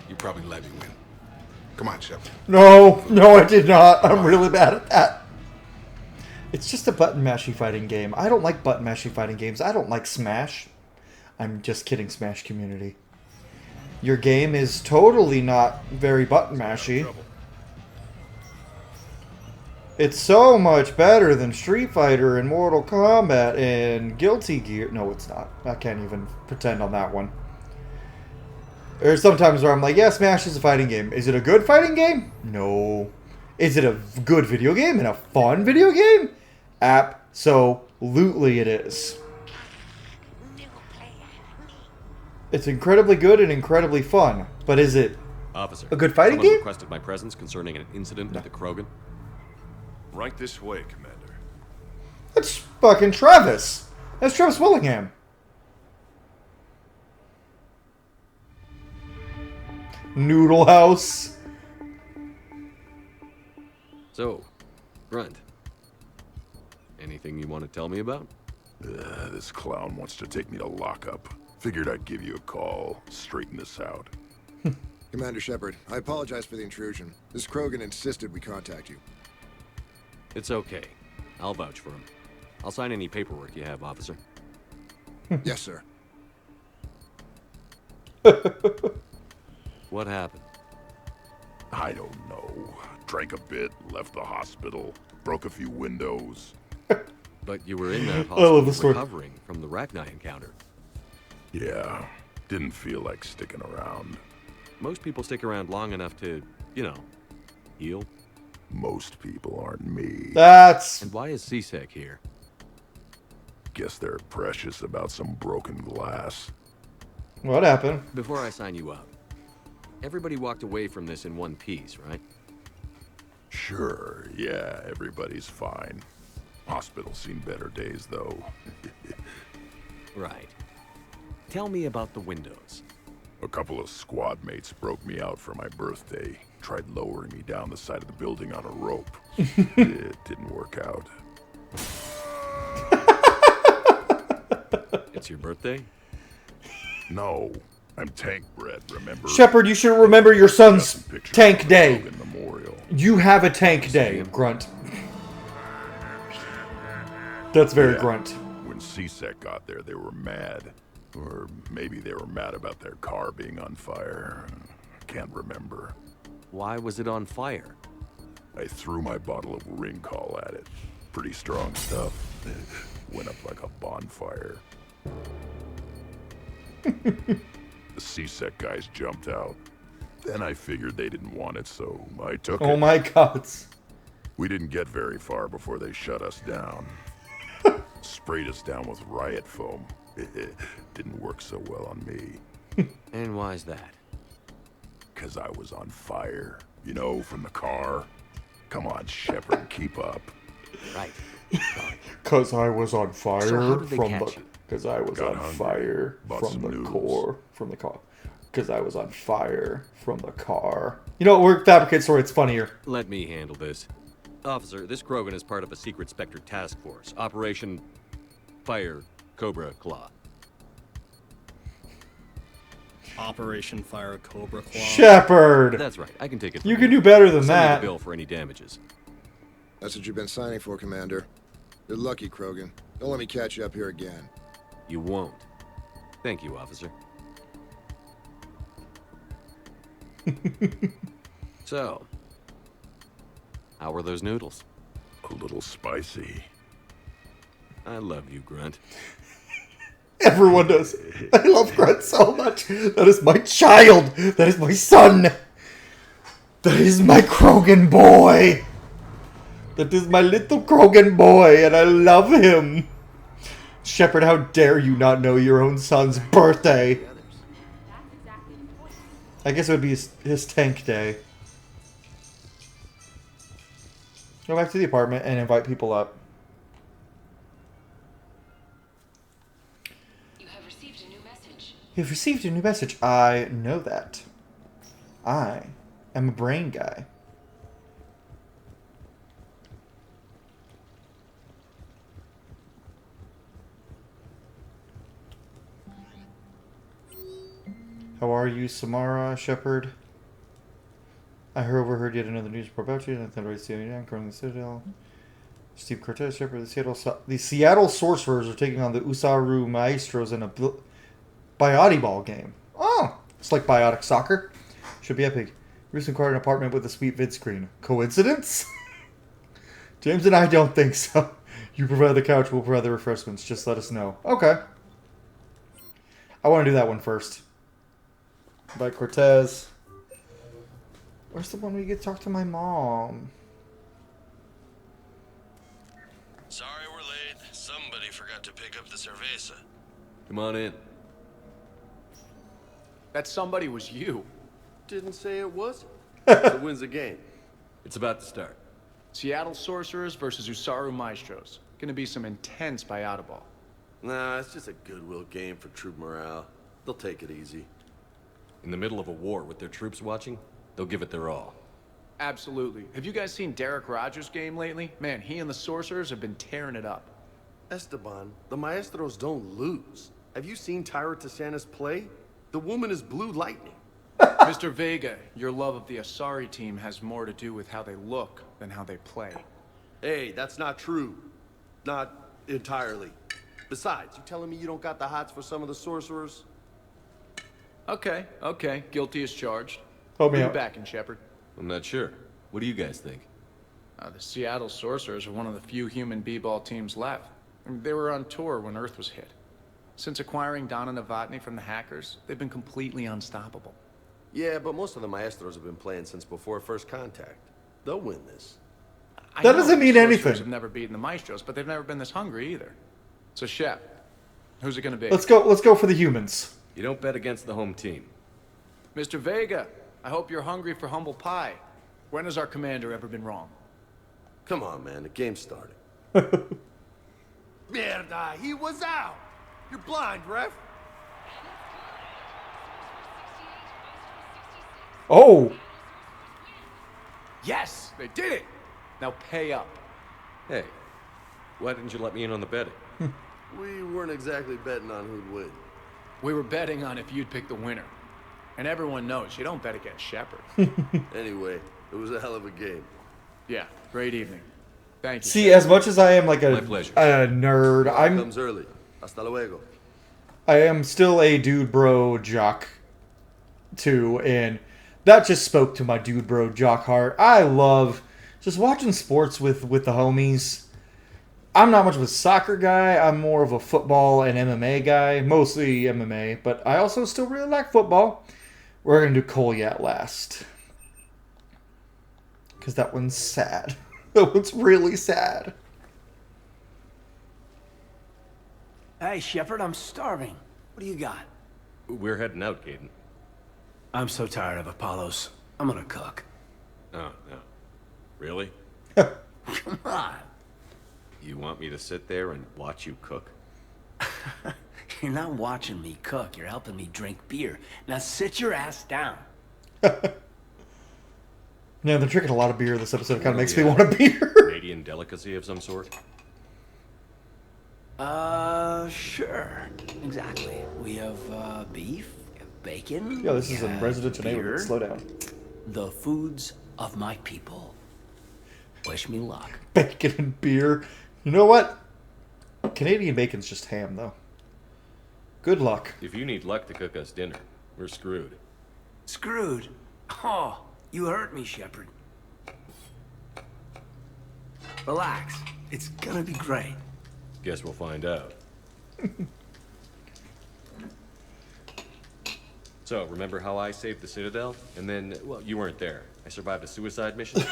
You probably let me win. Come on, Shepard. No, I did not. I'm really bad at that. It's just a button mashy fighting game. I don't like button mashy fighting games. I don't like Smash. I'm just kidding, Smash community. Your game is totally not very button mashy. It's so much better than Street Fighter and Mortal Kombat and Guilty Gear. No, it's not. I can't even pretend on that one. There's sometimes where I'm like, yeah, Smash is a fighting game. Is it a good fighting game? No. Is it a good video game and a fun video game? Absolutely it is. It's incredibly good and incredibly fun. But is it Officer, a good fighting someone game? requested my presence concerning an incident at the Krogan. Right this way, Commander. That's fucking Travis. That's Travis Willingham. Noodle House. So, Grunt. Anything you want to tell me about? This clown wants to take me to lockup. Figured I'd give you a call, straighten this out. Commander Shepard, I apologize for the intrusion. This Krogan insisted we contact you. It's okay. I'll vouch for him. I'll sign any paperwork you have, officer. Yes, sir. What happened? I don't know. Drank a bit, left the hospital, broke a few windows. But you were in that I love the hospital story. recovering from the Rachni encounter. Yeah, didn't feel like sticking around. Most people stick around long enough to, you know, heal. Most people aren't me. That's... And why is C-Sec here? Guess they're precious about some broken glass. What happened? Before I sign you up, everybody walked away from this in one piece, right? Sure, yeah, everybody's fine. Hospital's seen better days, though. Right. Tell me about the windows. A couple of squad mates broke me out for my birthday. Tried lowering me down the side of the building on a rope. It didn't work out. It's your birthday? No, I'm tank bred, remember? Shepard, you should remember your son's tank day. You have a tank day, Grunt. That's very Grunt. When CSEC got there, they were mad. Or maybe they were mad about their car being on fire. Can't remember. Why was it on fire? I threw my bottle of ring call at it. Pretty strong stuff. Went up like a bonfire. The CSEC guys jumped out. Then I figured they didn't want it, so I took it. Oh my god. We didn't get very far before they shut us down. Sprayed us down with riot foam. Didn't work so well on me. And why's that? 'Cause I was on fire. You know, from the car. Come on, Shepard, keep up. Right. 'Cause I was on fire So how did they from catch the... you? Because I was Got on hungry, fire bought from some the noodles. core. From the car. Because I was on fire from the car. You know what? We're fabricate story. It's funnier. Let me handle this. Officer, this Krogan is part of a secret Spectre task force. Operation Fire Cobra Claw. Operation Fire Cobra Claw. Shepard! That's right. I can take it. You can do better than Send me that. the bill for any damages. That's what you've been signing for, Commander. You're lucky, Krogan. Don't let me catch you up here again. You won't. Thank you, officer. So, how were those noodles? A little spicy. I love you, Grunt. Everyone does. I love Grunt so much. That is my child. That is my son. That is my Krogan boy. That is my little Krogan boy, and I love him. Shepard, how dare you not know your own son's birthday? I guess it would be his tank day. Go back to the apartment and invite people up. You have received a new message. You've received a new message. I know that. I am a brain guy. How are you, Samara, Shepard? I overheard yet another news report about you. And I thought I'd see you down, currently the Citadel. Steve Cortez, Shepard, the Seattle Sorcerers are taking on the Usaru Maestros in a Biotic Ball game. Oh, it's like Biotic Soccer. Should be epic. Recently acquired an apartment with a sweet vid screen. Coincidence? James and I don't think so. You provide the couch, we'll provide the refreshments. Just let us know. Okay. I want to do that one first. By Cortez. Where's the one where you get to talk to my mom? Sorry we're late. Somebody forgot to pick up the cerveza. Come on in. That somebody was you. Didn't say it was. So when's the game? It's about to start. Seattle Sorcerers versus Usaru Maestros. Gonna be some intense Biotic Ball. Nah, it's just a goodwill game for troop morale. They'll take it easy. In the middle of a war with their troops watching, they'll give it their all. Absolutely. Have you guys seen Derek Rogers' game lately? Man, he and the Sorcerers have been tearing it up. Esteban, the Maestros don't lose. Have you seen Tyra Tassanis play? The woman is blue lightning. Mr. Vega, your love of the Asari team has more to do with how they look than how they play. Hey, that's not true. Not entirely. Besides, you telling me you don't got the hots for some of the Sorcerers? Okay, okay. Guilty as charged. Hold me Who you up. backing, Shepard? I'm not sure. What do you guys think? The Seattle Sorcerers are one of the few human b-ball teams left. I mean, they were on tour when Earth was hit. Since acquiring Donna Novotny from the hackers, they've been completely unstoppable. Yeah, but most of the Maestros have been playing since before first contact. They'll win this. That doesn't mean the anything. Sorcerers have never beaten the Maestros, but they've never been this hungry either. So, Shep, who's it going to be? Let's go for the humans. You don't bet against the home team. Mr. Vega, I hope you're hungry for humble pie. When has our commander ever been wrong? Come on, man. The game started. Mierda, he was out. You're blind, ref. Oh! Yes, they did it. Now pay up. Hey, why didn't you let me in on the betting? We weren't exactly betting on who'd win. We were betting on if you'd pick the winner. And everyone knows you don't bet against Shepard. Anyway, it was a hell of a game. Yeah, great evening. Thank you. See, as much as I am like a nerd, Comes early. Hasta luego. I am still a dude bro jock too, and that just spoke to my dude bro jock heart. I love just watching sports with the homies. I'm not much of a soccer guy. I'm more of a football and MMA guy, mostly MMA, but I also still really like football. We're gonna do Kolyat last, because that one's sad. That one's really sad. Hey, Shepard, I'm starving. What do you got? We're heading out, Caden. I'm so tired of Apollos. I'm gonna cook. Oh, no. Really? Come on. You want me to sit there and watch you cook? You're not watching me cook. You're helping me drink beer. Now sit your ass down. No, they're drinking a lot of beer this episode. It kind of makes me want a beer. Canadian delicacy of some sort? Sure. Exactly. We have, beef, we have bacon. Yeah, this is a we have residential beer. neighborhood. Slow down. The foods of my people. Wish me luck. Bacon and beer. You know what? Canadian bacon's just ham, though. Good luck. If you need luck to cook us dinner, we're screwed. Screwed? Oh, you hurt me, Shepard. Relax. It's gonna be great. Guess we'll find out. So, remember how I saved the Citadel? And then, well, you weren't there. I survived a suicide mission.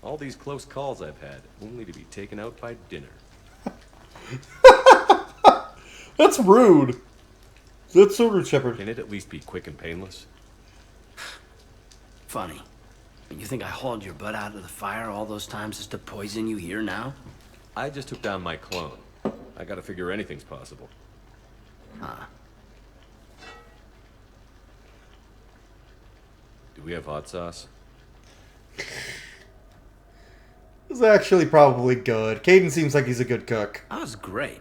All these close calls I've had, only to be taken out by dinner. That's rude. That's so rude, Shepard. Can it at least be quick and painless? Funny. You think I hauled your butt out of the fire all those times just to poison you here now? I just took down my clone. I gotta figure anything's possible. Huh. Do we have hot sauce? It's actually probably good. Caden seems like he's a good cook. That was great.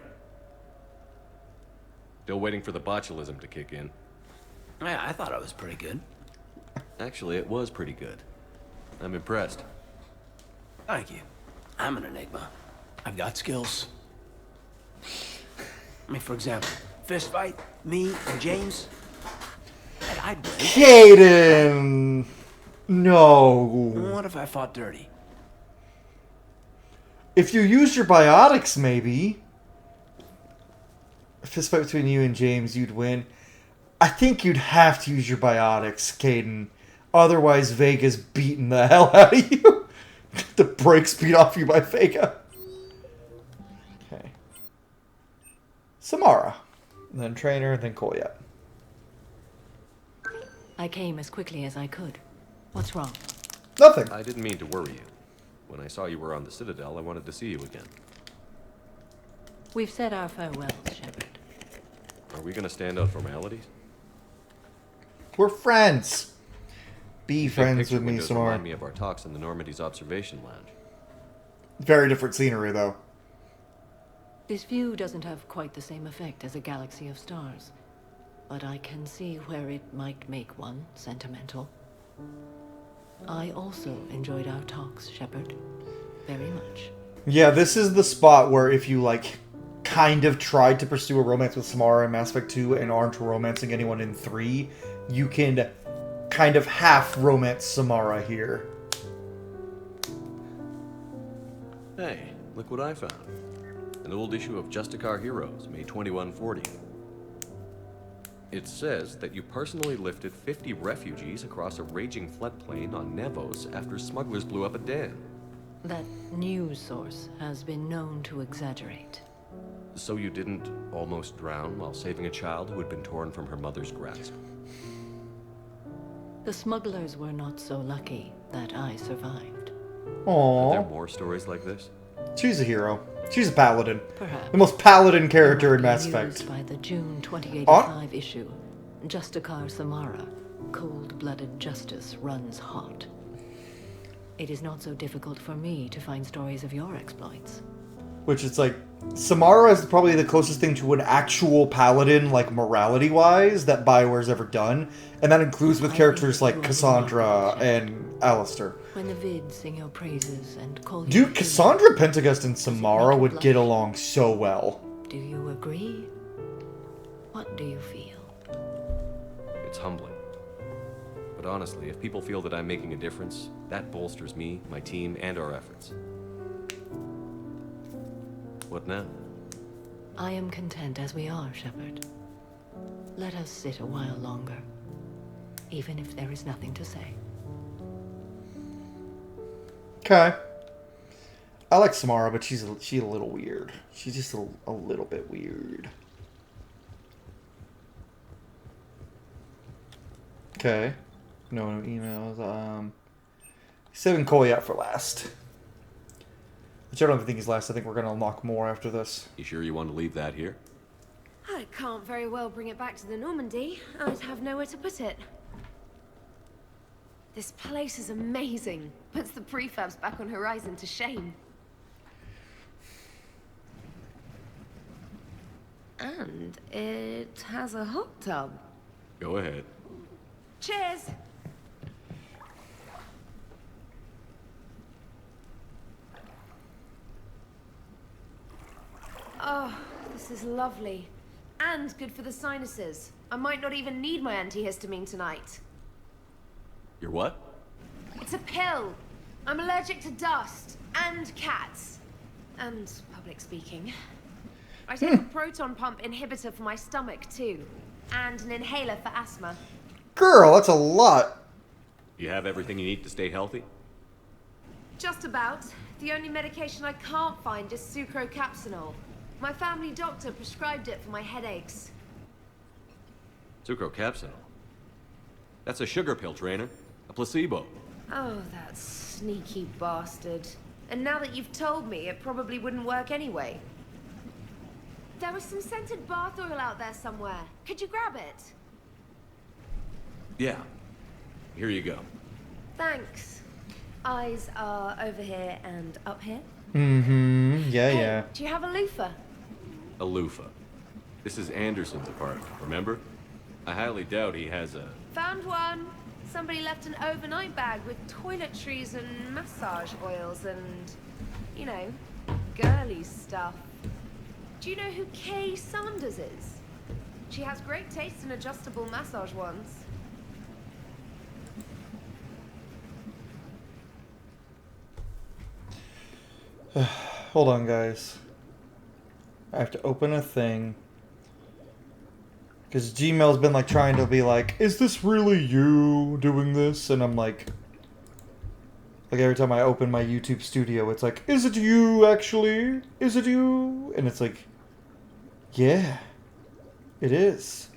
Still waiting for the botulism to kick in. Yeah, I thought I was pretty good. Actually, it was pretty good. I'm impressed. Thank you. I'm an enigma. I've got skills. I mean, for example, fist fight, me and James. And I'd win. Caden! No. What if I fought dirty? If you use your biotics, maybe. A fist fight between you and James, you'd win. I think you'd have to use your biotics, Caden. Otherwise, Vega's beating the hell out of you. The brakes beat off you by Vega. Okay. Samara. Then Trainer, then Kolyat. I came as quickly as I could. What's wrong? Nothing. I didn't mean to worry you. When I saw you were on the Citadel, I wanted to see you again. We've said our farewells, Shepard. Are we gonna stand out formalities? We're friends. Be Big friends picture with me, windows Samara. remind me of our talks in the Normandy's observation lounge. Very different scenery, though. This view doesn't have quite the same effect as a galaxy of stars, but I can see where it might make one sentimental. I also enjoyed our talks, Shepard. Very much. Yeah, this is the spot where if you, like, kind of tried to pursue a romance with Samara in Mass Effect 2 and aren't romancing anyone in 3, you can kind of half romance Samara here. Hey, look what I found. An old issue of Justicar Heroes, May 2140. It says that you personally lifted 50 refugees across a raging floodplain on Nevos after smugglers blew up a dam. That news source has been known to exaggerate. So you didn't almost drown while saving a child who had been torn from her mother's grasp? The smugglers were not so lucky that I survived. Are there Aww. more stories like this? She's a hero. She's a paladin. Perhaps. The most paladin character in Mass Effect. Used by the June 2085 issue, Justicar Samara, cold-blooded justice runs hot. It is not so difficult for me to find stories of your exploits. Which it's like, Samara is probably the closest thing to an actual paladin, like morality-wise, that Bioware's ever done. And that includes with characters like Cassandra and Alistair. When the vids sing your praises and call you... Dude, Cassandra, Pentagust, and Samara would get along so well. Do you agree? What do you feel? It's humbling. But honestly, if people feel that I'm making a difference, that bolsters me, my team, and our efforts. What now? I am content as we are, Shepard. Let us sit a while longer, even if there is nothing to say. Okay. I like Samara, but she's a little weird. She's just a little bit weird. Okay. No emails. Saving Coley out for last. Which I don't even think he's last. I think we're going to unlock more after this. You sure you want to leave that here? I can't very well bring it back to the Normandy. I'd have nowhere to put it. This place is amazing. Puts the prefabs back on Horizon to shame. And it has a hot tub. Go ahead. Cheers! Oh, this is lovely. And good for the sinuses. I might not even need my antihistamine tonight. Your what? It's a pill. I'm allergic to dust and cats. And public speaking. I take a proton pump inhibitor for my stomach too. And an inhaler for asthma. Girl, that's a lot. You have everything you need to stay healthy? Just about. The only medication I can't find is sucrocapsinol. My family doctor prescribed it for my headaches. Sucrocapsinol? That's a sugar pill, Trainer. A placebo. Oh, that sneaky bastard. And now that you've told me, it probably wouldn't work anyway. There was some scented bath oil out there somewhere. Could you grab it? Yeah. Here you go. Thanks. Eyes are over here and up here. Mm-hmm. Yeah, Hey, yeah. do you have a loofah? A loofah. This is Anderson's apartment, remember? I highly doubt he has a... Found one. Somebody left an overnight bag with toiletries and massage oils and, you know, girly stuff. Do you know who Kay Sanders is? She has great taste in adjustable massage ones. Hold on, guys. I have to open a thing. Because Gmail's been like trying to be like, is this really you doing this? And I'm like every time I open my YouTube studio, it's like, is it you actually? Is it you? And it's like, yeah, it is.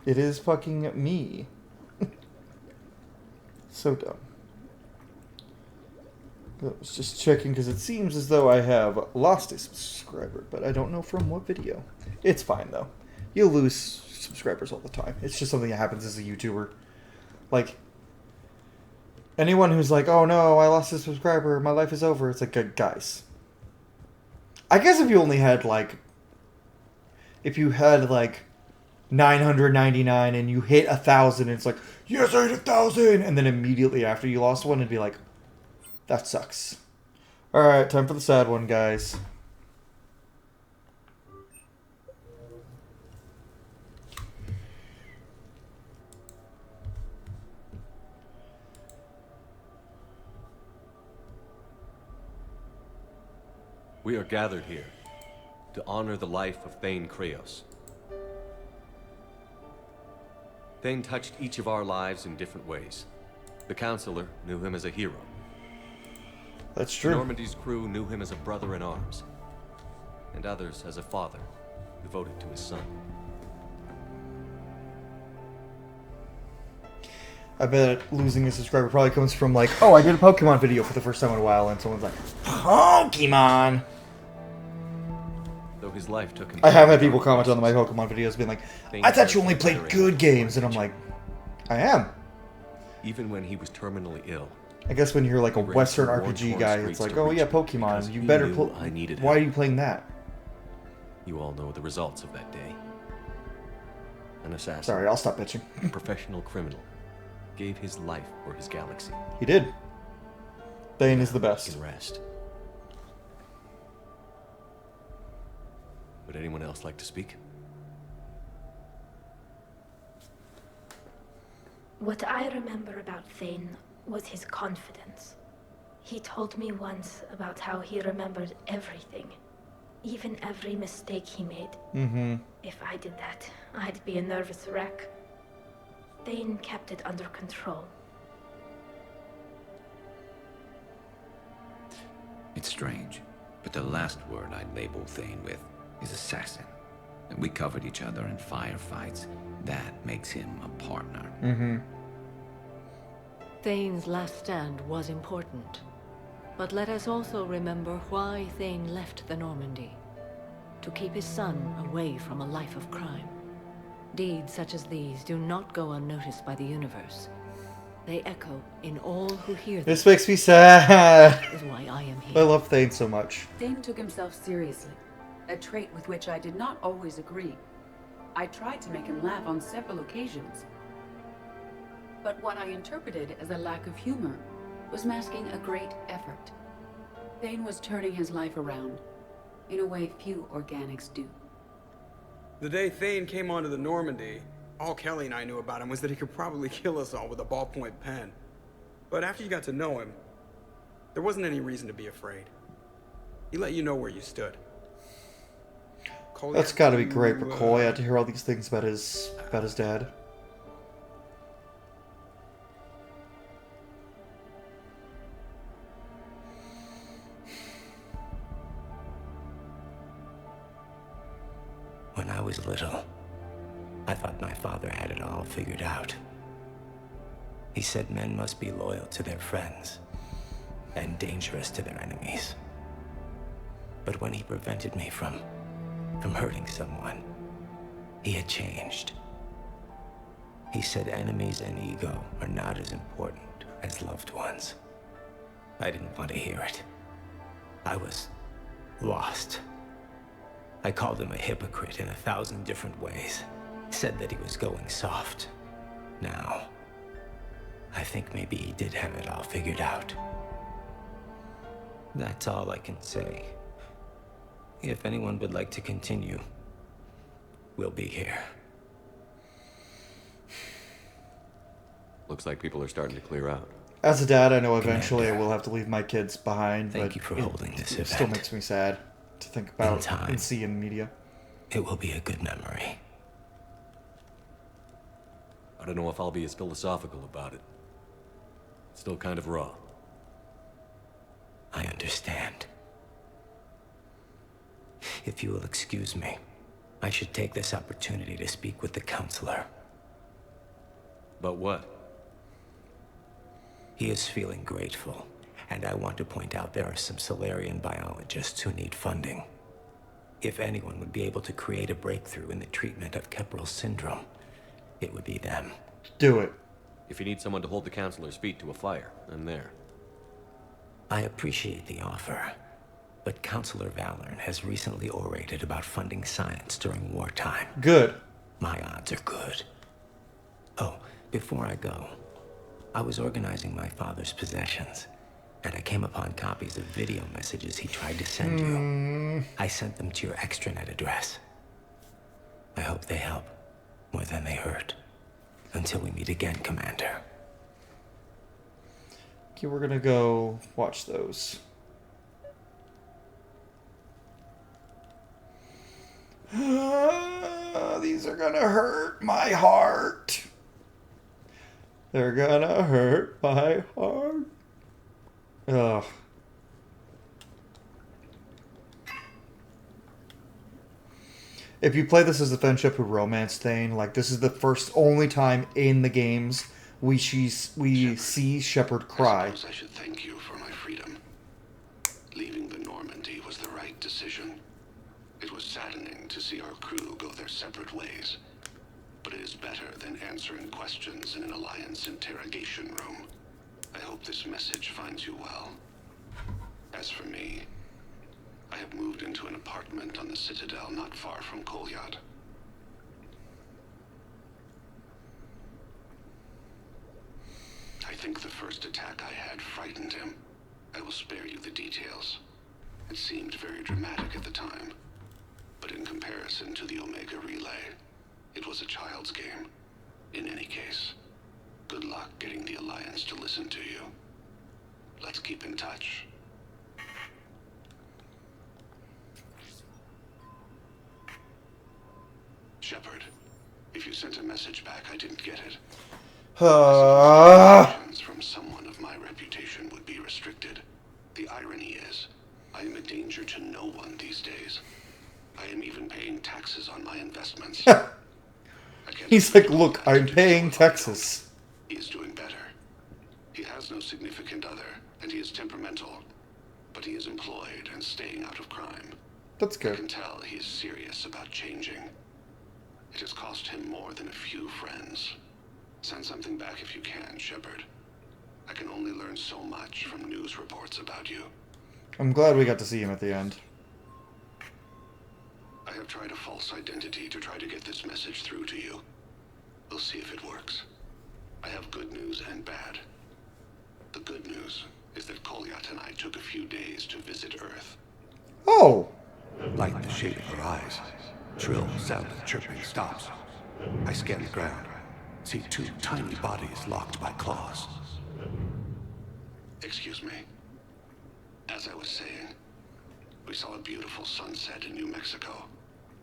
It is fucking me. So dumb. I was just checking because it seems as though I have lost a subscriber, but I don't know from what video. It's fine though. You lose subscribers all the time. It's just something that happens as a YouTuber. Like, anyone who's like, oh no, I lost a subscriber, my life is over. It's like, guys. I guess if you only had like, if you had like 999 and you hit 1,000, it's like, yes, I hit 1,000, and then immediately after you lost one, it'd be like, that sucks. Alright, time for the sad one, guys. We are gathered here to honor the life of Thane Kreos. Thane touched each of our lives in different ways. The Counselor knew him as a hero. That's true. Normandy's crew knew him as a brother in arms. and others as a father devoted to his son. I bet losing a subscriber probably comes from like, oh, I did a Pokemon video for the first time in a while, and someone's like, Pokemon! Though his life took him. I have had people comment on my Pokemon videos being like, I thought you only played good games, and I'm like, I am. Even when he was terminally ill. I guess when you're like a Western RPG guy, it's like, oh yeah, Pokemon, you better play. Why are you playing that? You all know the results of that day. An assassin. Sorry, I'll stop bitching. A professional criminal gave his life for his galaxy. He did. Thane is the best. He can rest. Would anyone else like to speak? What I remember about Thane was his confidence. He told me once about how he remembered everything, even every mistake he made. Mm-hmm. If I did that, I'd be a nervous wreck. Thane kept it under control. It's strange, but the last word I'd label Thane with is assassin. And we covered each other in firefights. That makes him a partner. Mm-hmm. Thane's last stand was important. But let us also remember why Thane left the Normandy. To keep his son away from a life of crime. Deeds such as these do not go unnoticed by the universe. They echo in all who hear them. This makes me sad. That is why I am here. I love Thane so much. Thane took himself seriously, a trait with which I did not always agree. I tried to make him laugh on several occasions. But what I interpreted as a lack of humor was masking a great effort. Thane was turning his life around, in a way few organics do. The day Thane came onto the Normandy, all Kelly and I knew about him was that he could probably kill us all with a ballpoint pen. But after you got to know him, there wasn't any reason to be afraid. He let you know where you stood. That's got to be great for Cole. I had to hear all these things about his dad. When I was little, I thought my father had it all figured out. He said men must be loyal to their friends and dangerous to their enemies. But when he prevented me from hurting someone, he had changed. He said enemies and ego are not as important as loved ones. I didn't want to hear it. I was lost. I called him a hypocrite in 1,000 different ways. Said that he was going soft. Now, I think maybe he did have it all figured out. That's all I can say. If anyone would like to continue, we'll be here. Looks like people are starting to clear out. As a dad, I know eventually I will have to leave my kids behind, Thank but you for holding this event. It still makes me sad to think about and see in media. It will be a good memory. I don't know if I'll be as philosophical about it. It's still kind of raw. I understand. If you will excuse me, I should take this opportunity to speak with the counselor. About what? He is feeling grateful, and I want to point out there are some Solarian biologists who need funding. If anyone would be able to create a breakthrough in the treatment of Kepral syndrome, it would be them. Do it. If you need someone to hold the counselor's feet to a fire, I'm there. I appreciate the offer, but Counselor Valorn has recently orated about funding science during wartime. Good. My odds are good. Oh, before I go, I was organizing my father's possessions, and I came upon copies of video messages he tried to send you. I sent them to your extranet address. I hope they help more than they hurt. Until we meet again, Commander. Okay, we're gonna go watch those. These are gonna hurt my heart. They're gonna hurt my heart. Ugh. If you play this as a friendship who romanced Thane, like this is the only time in the games we see Shepard cry. I suppose I should thank you for my freedom. Leaving the Normandy was the right decision. It was saddening to see our crew go their separate ways, but it is better than answering questions in an Alliance interrogation room. I hope this message finds you well. As for me, I have moved into an apartment on the Citadel not far from Kolyat. I think the first attack I had frightened him. I will spare you the details. It seemed very dramatic at the time, but in comparison to the Omega Relay, it was a child's game. In any case, good luck getting the Alliance to listen to you. Let's keep in touch. Shepard, if you sent a message back, I didn't get it. From someone of my reputation would be restricted. The irony is, I am a danger to no one these days. I am even paying taxes on my investments. He's like, look, I'm paying taxes. He is doing better. He has no significant other, and he is temperamental. But he is employed and staying out of crime. That's good. I can tell he is serious about changing. It has cost him more than a few friends. Send something back if you can, Shepard. I can only learn so much from news reports about you. I'm glad we got to see him at the end. I have tried a false identity to try to get this message through to you. We'll see if it works. I have good news and bad. The good news is that Kolyat and I took a few days to visit Earth. Oh! Like the shape of her eyes. Shrill sound of chirping stops. I scan the ground. See two tiny bodies locked by claws. Excuse me. As I was saying, we saw a beautiful sunset in New Mexico,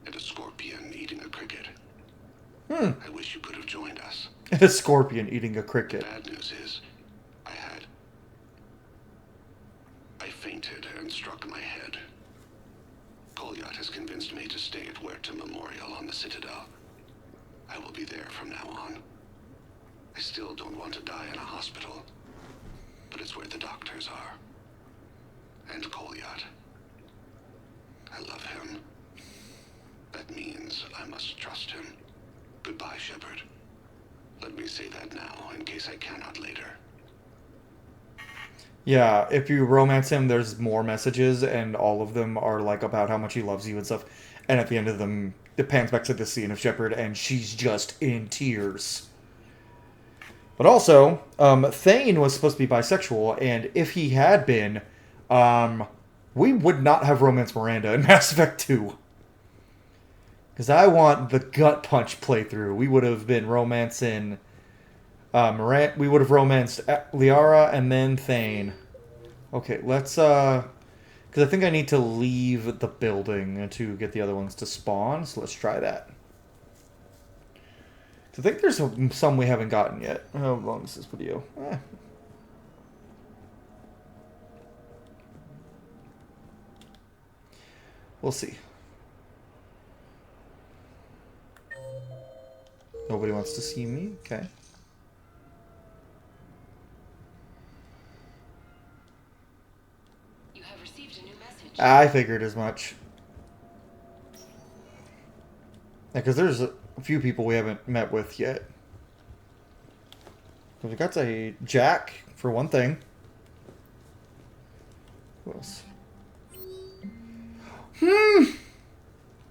and a scorpion eating a cricket. I wish you could have joined us. A scorpion eating a cricket. The bad news is, I fainted and struck my head. Kolyat has convinced me to stay at Huerta Memorial on the Citadel. I will be there from now on. I still don't want to die in a hospital, but it's where the doctors are. And Kolyat. I love him. That means I must trust him. Goodbye, Shepard. Let me say that now, in case I cannot later. Yeah, if you romance him, there's more messages, and all of them are like about how much he loves you and stuff. And at the end of them, it pans back to the scene of Shepard, and she's just in tears. But also, Thane was supposed to be bisexual, and if he had been, we would not have romanced Miranda in Mass Effect 2. Because I want the gut punch playthrough. We would have been romancing we would have romanced Liara and then Thane. Okay, let's because I think I need to leave the building to get the other ones to spawn, so let's try that. I think there's some we haven't gotten yet. How long is this video? We'll see. Nobody wants to see me? Okay. You have received a new message. I figured as much. Yeah, because there's a few people we haven't met with yet. So we got a Jack, for one thing. Who else?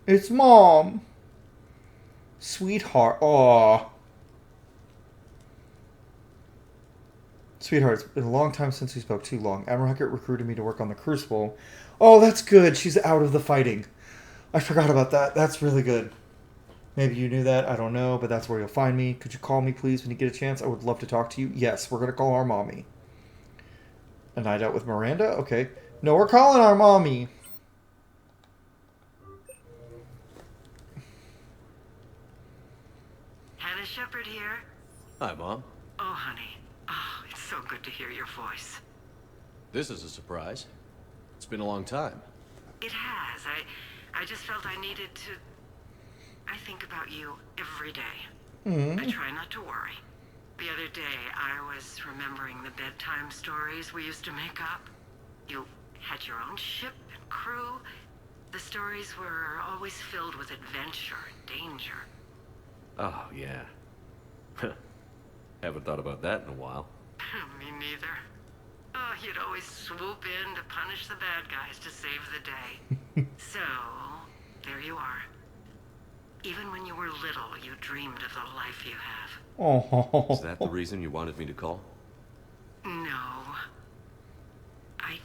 It's Mom. Sweetheart. Aw. Sweetheart, it's been a long time since we spoke. Too long. Admiral Hackett recruited me to work on the Crucible. Oh, that's good. She's out of the fighting. I forgot about that. That's really good. Maybe you knew that. I don't know, but that's where you'll find me. Could you call me, please, when you get a chance? I would love to talk to you. Yes, we're going to call our mommy. A night out with Miranda? Okay. No, we're calling our mommy. Hannah Shepard here. Hi, Mom. Oh, honey. Oh, it's so good to hear your voice. This is a surprise. It's been a long time. It has. I just felt I needed to I think about you every day. Mm. I try not to worry. The other day, I was remembering the bedtime stories we used to make up. You had your own ship and crew. The stories were always filled with adventure and danger. Oh, yeah. Haven't thought about that in a while. Me neither. Oh, you'd always swoop in to punish the bad guys to save the day. So, there you are. Even when you were little, you dreamed of the life you have. Oh. Is that the reason you wanted me to call? No. I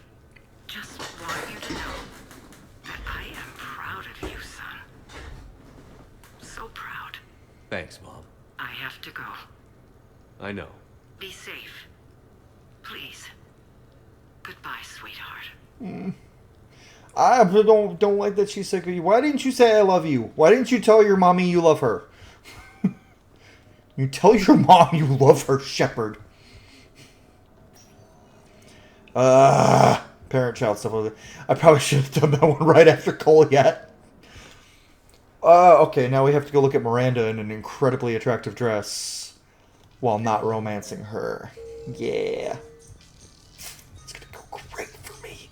just want you to know that I am proud of you, son. So proud. Thanks, Mom. I have to go. I know. Be safe. Please. Goodbye, sweetheart. Mm. I don't like that she's sick of you. Why didn't you say I love you? Why didn't you tell your mommy you love her? You tell your mom you love her, Shepard. Parent-child stuff. I probably should have done that one right after Goliath. Okay, now we have to go look at Miranda in an incredibly attractive dress while not romancing her. Yeah. It's gonna go great for me.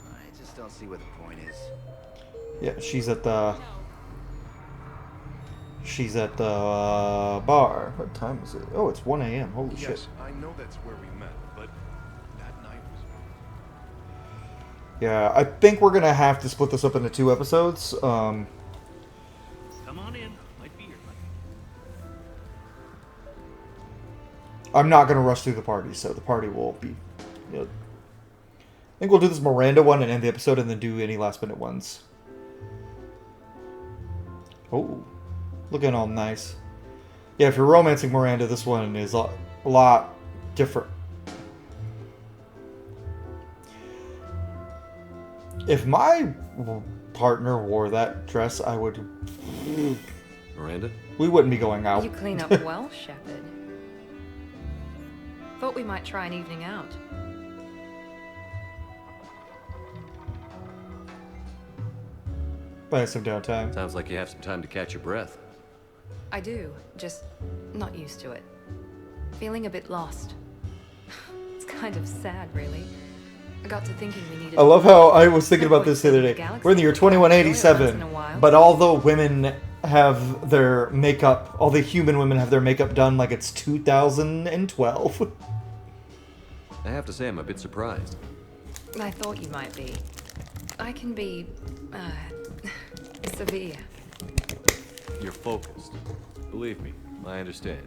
I just don't see what the point is. Yeah, she's at the bar. What time is it? Oh, it's 1 a.m. Holy shit. Yes, I know that's where we met, but that night was... Yeah, I think we're gonna have to split this up into 2 episodes. Come on in. Might be here. I'm not gonna rush through the party, so the party will be. You know, I think we'll do this Miranda one and end the episode, and then do any last minute ones. Oh, looking all nice. Yeah, if you're romancing Miranda, this one is a lot different. If my partner wore that dress, I would... Miranda? We wouldn't be going out. You clean up well, Shepard. Thought we might try an evening out. Buy some downtime. Sounds like you have some time to catch your breath. I do, just not used to it. Feeling a bit lost. It's kind of sad, really. I got to thinking we needed... I love how I was thinking about this the other day. We're in the year 2187, but all the women have their makeup, all the human women have their makeup done like it's 2012. I have to say I'm a bit surprised. I thought you might be. I can be, severe. You're focused. Believe me, I understand.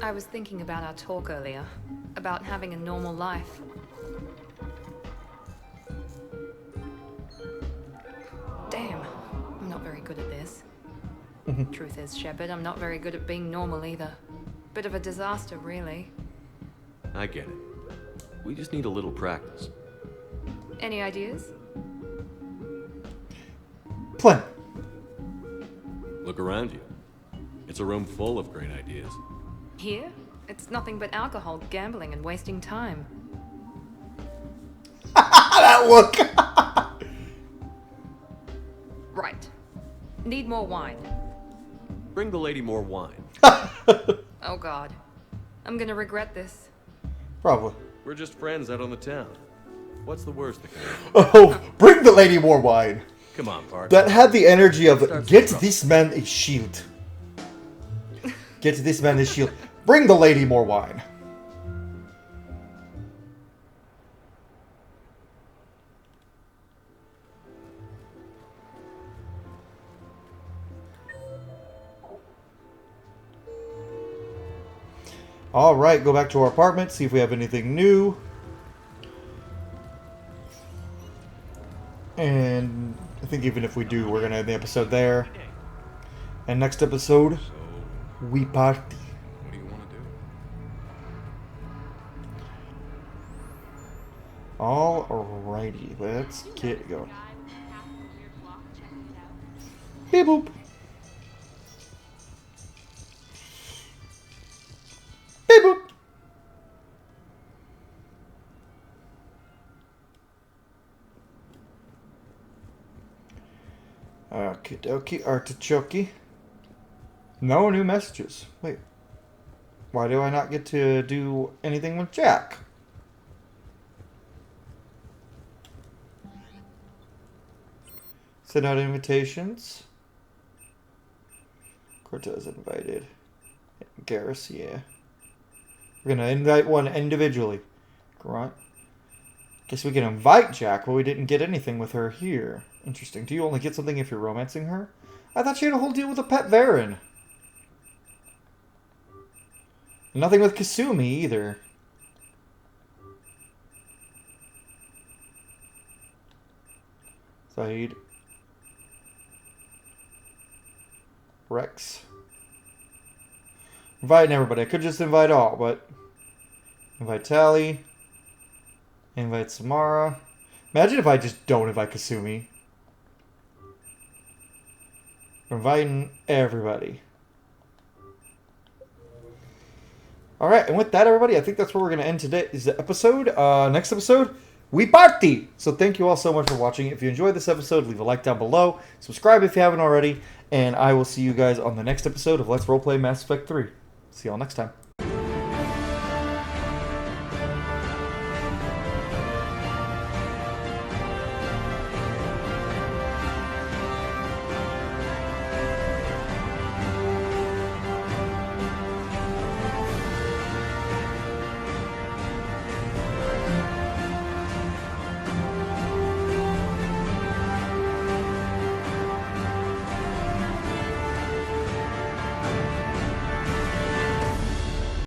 I was thinking about our talk earlier, about having a normal life. Damn, I'm not very good at this. Truth is, Shepard, I'm not very good at being normal either. Bit of a disaster, really. I get it. We just need a little practice. Any ideas? Plenty. Look around you. It's a room full of great ideas. Here? It's nothing but alcohol, gambling, and wasting time. That look! Right. Need more wine. Bring the lady more wine. Oh god. I'm gonna regret this. Probably. We're just friends out on the town. What's the worst that can happen? Oh, bring the lady more wine. Come on, Parker. That had the energy of, get this man a shield. Get this man a shield. Bring the lady more wine. Alright, go back to our apartment, see if we have anything new. And I think even if we do, we're going to end the episode there. And next episode, we party. What do you want to do? Alrighty, let's get going. Beep boop. Beep boop. Okie dokie, artichoke. No new messages. Wait. Why do I not get to do anything with Jack? Send out invitations. Cortez invited. Garrus, yeah. We're gonna invite one individually. Grunt. Guess we can invite Jack, but we didn't get anything with her here. Interesting. Do you only get something if you're romancing her? I thought she had a whole deal with a pet Varen. Nothing with Kasumi either. Saeed. Rex. Inviting everybody. I could just invite all, but... Invite Tally. Invite Samara. Imagine if I just don't invite Kasumi. I'm inviting everybody. Alright, and with that, everybody, I think that's where we're going to end today's episode. Next episode, we party! So thank you all so much for watching. If you enjoyed this episode, leave a like down below. Subscribe if you haven't already. And I will see you guys on the next episode of Let's Roleplay Mass Effect 3. See y'all next time.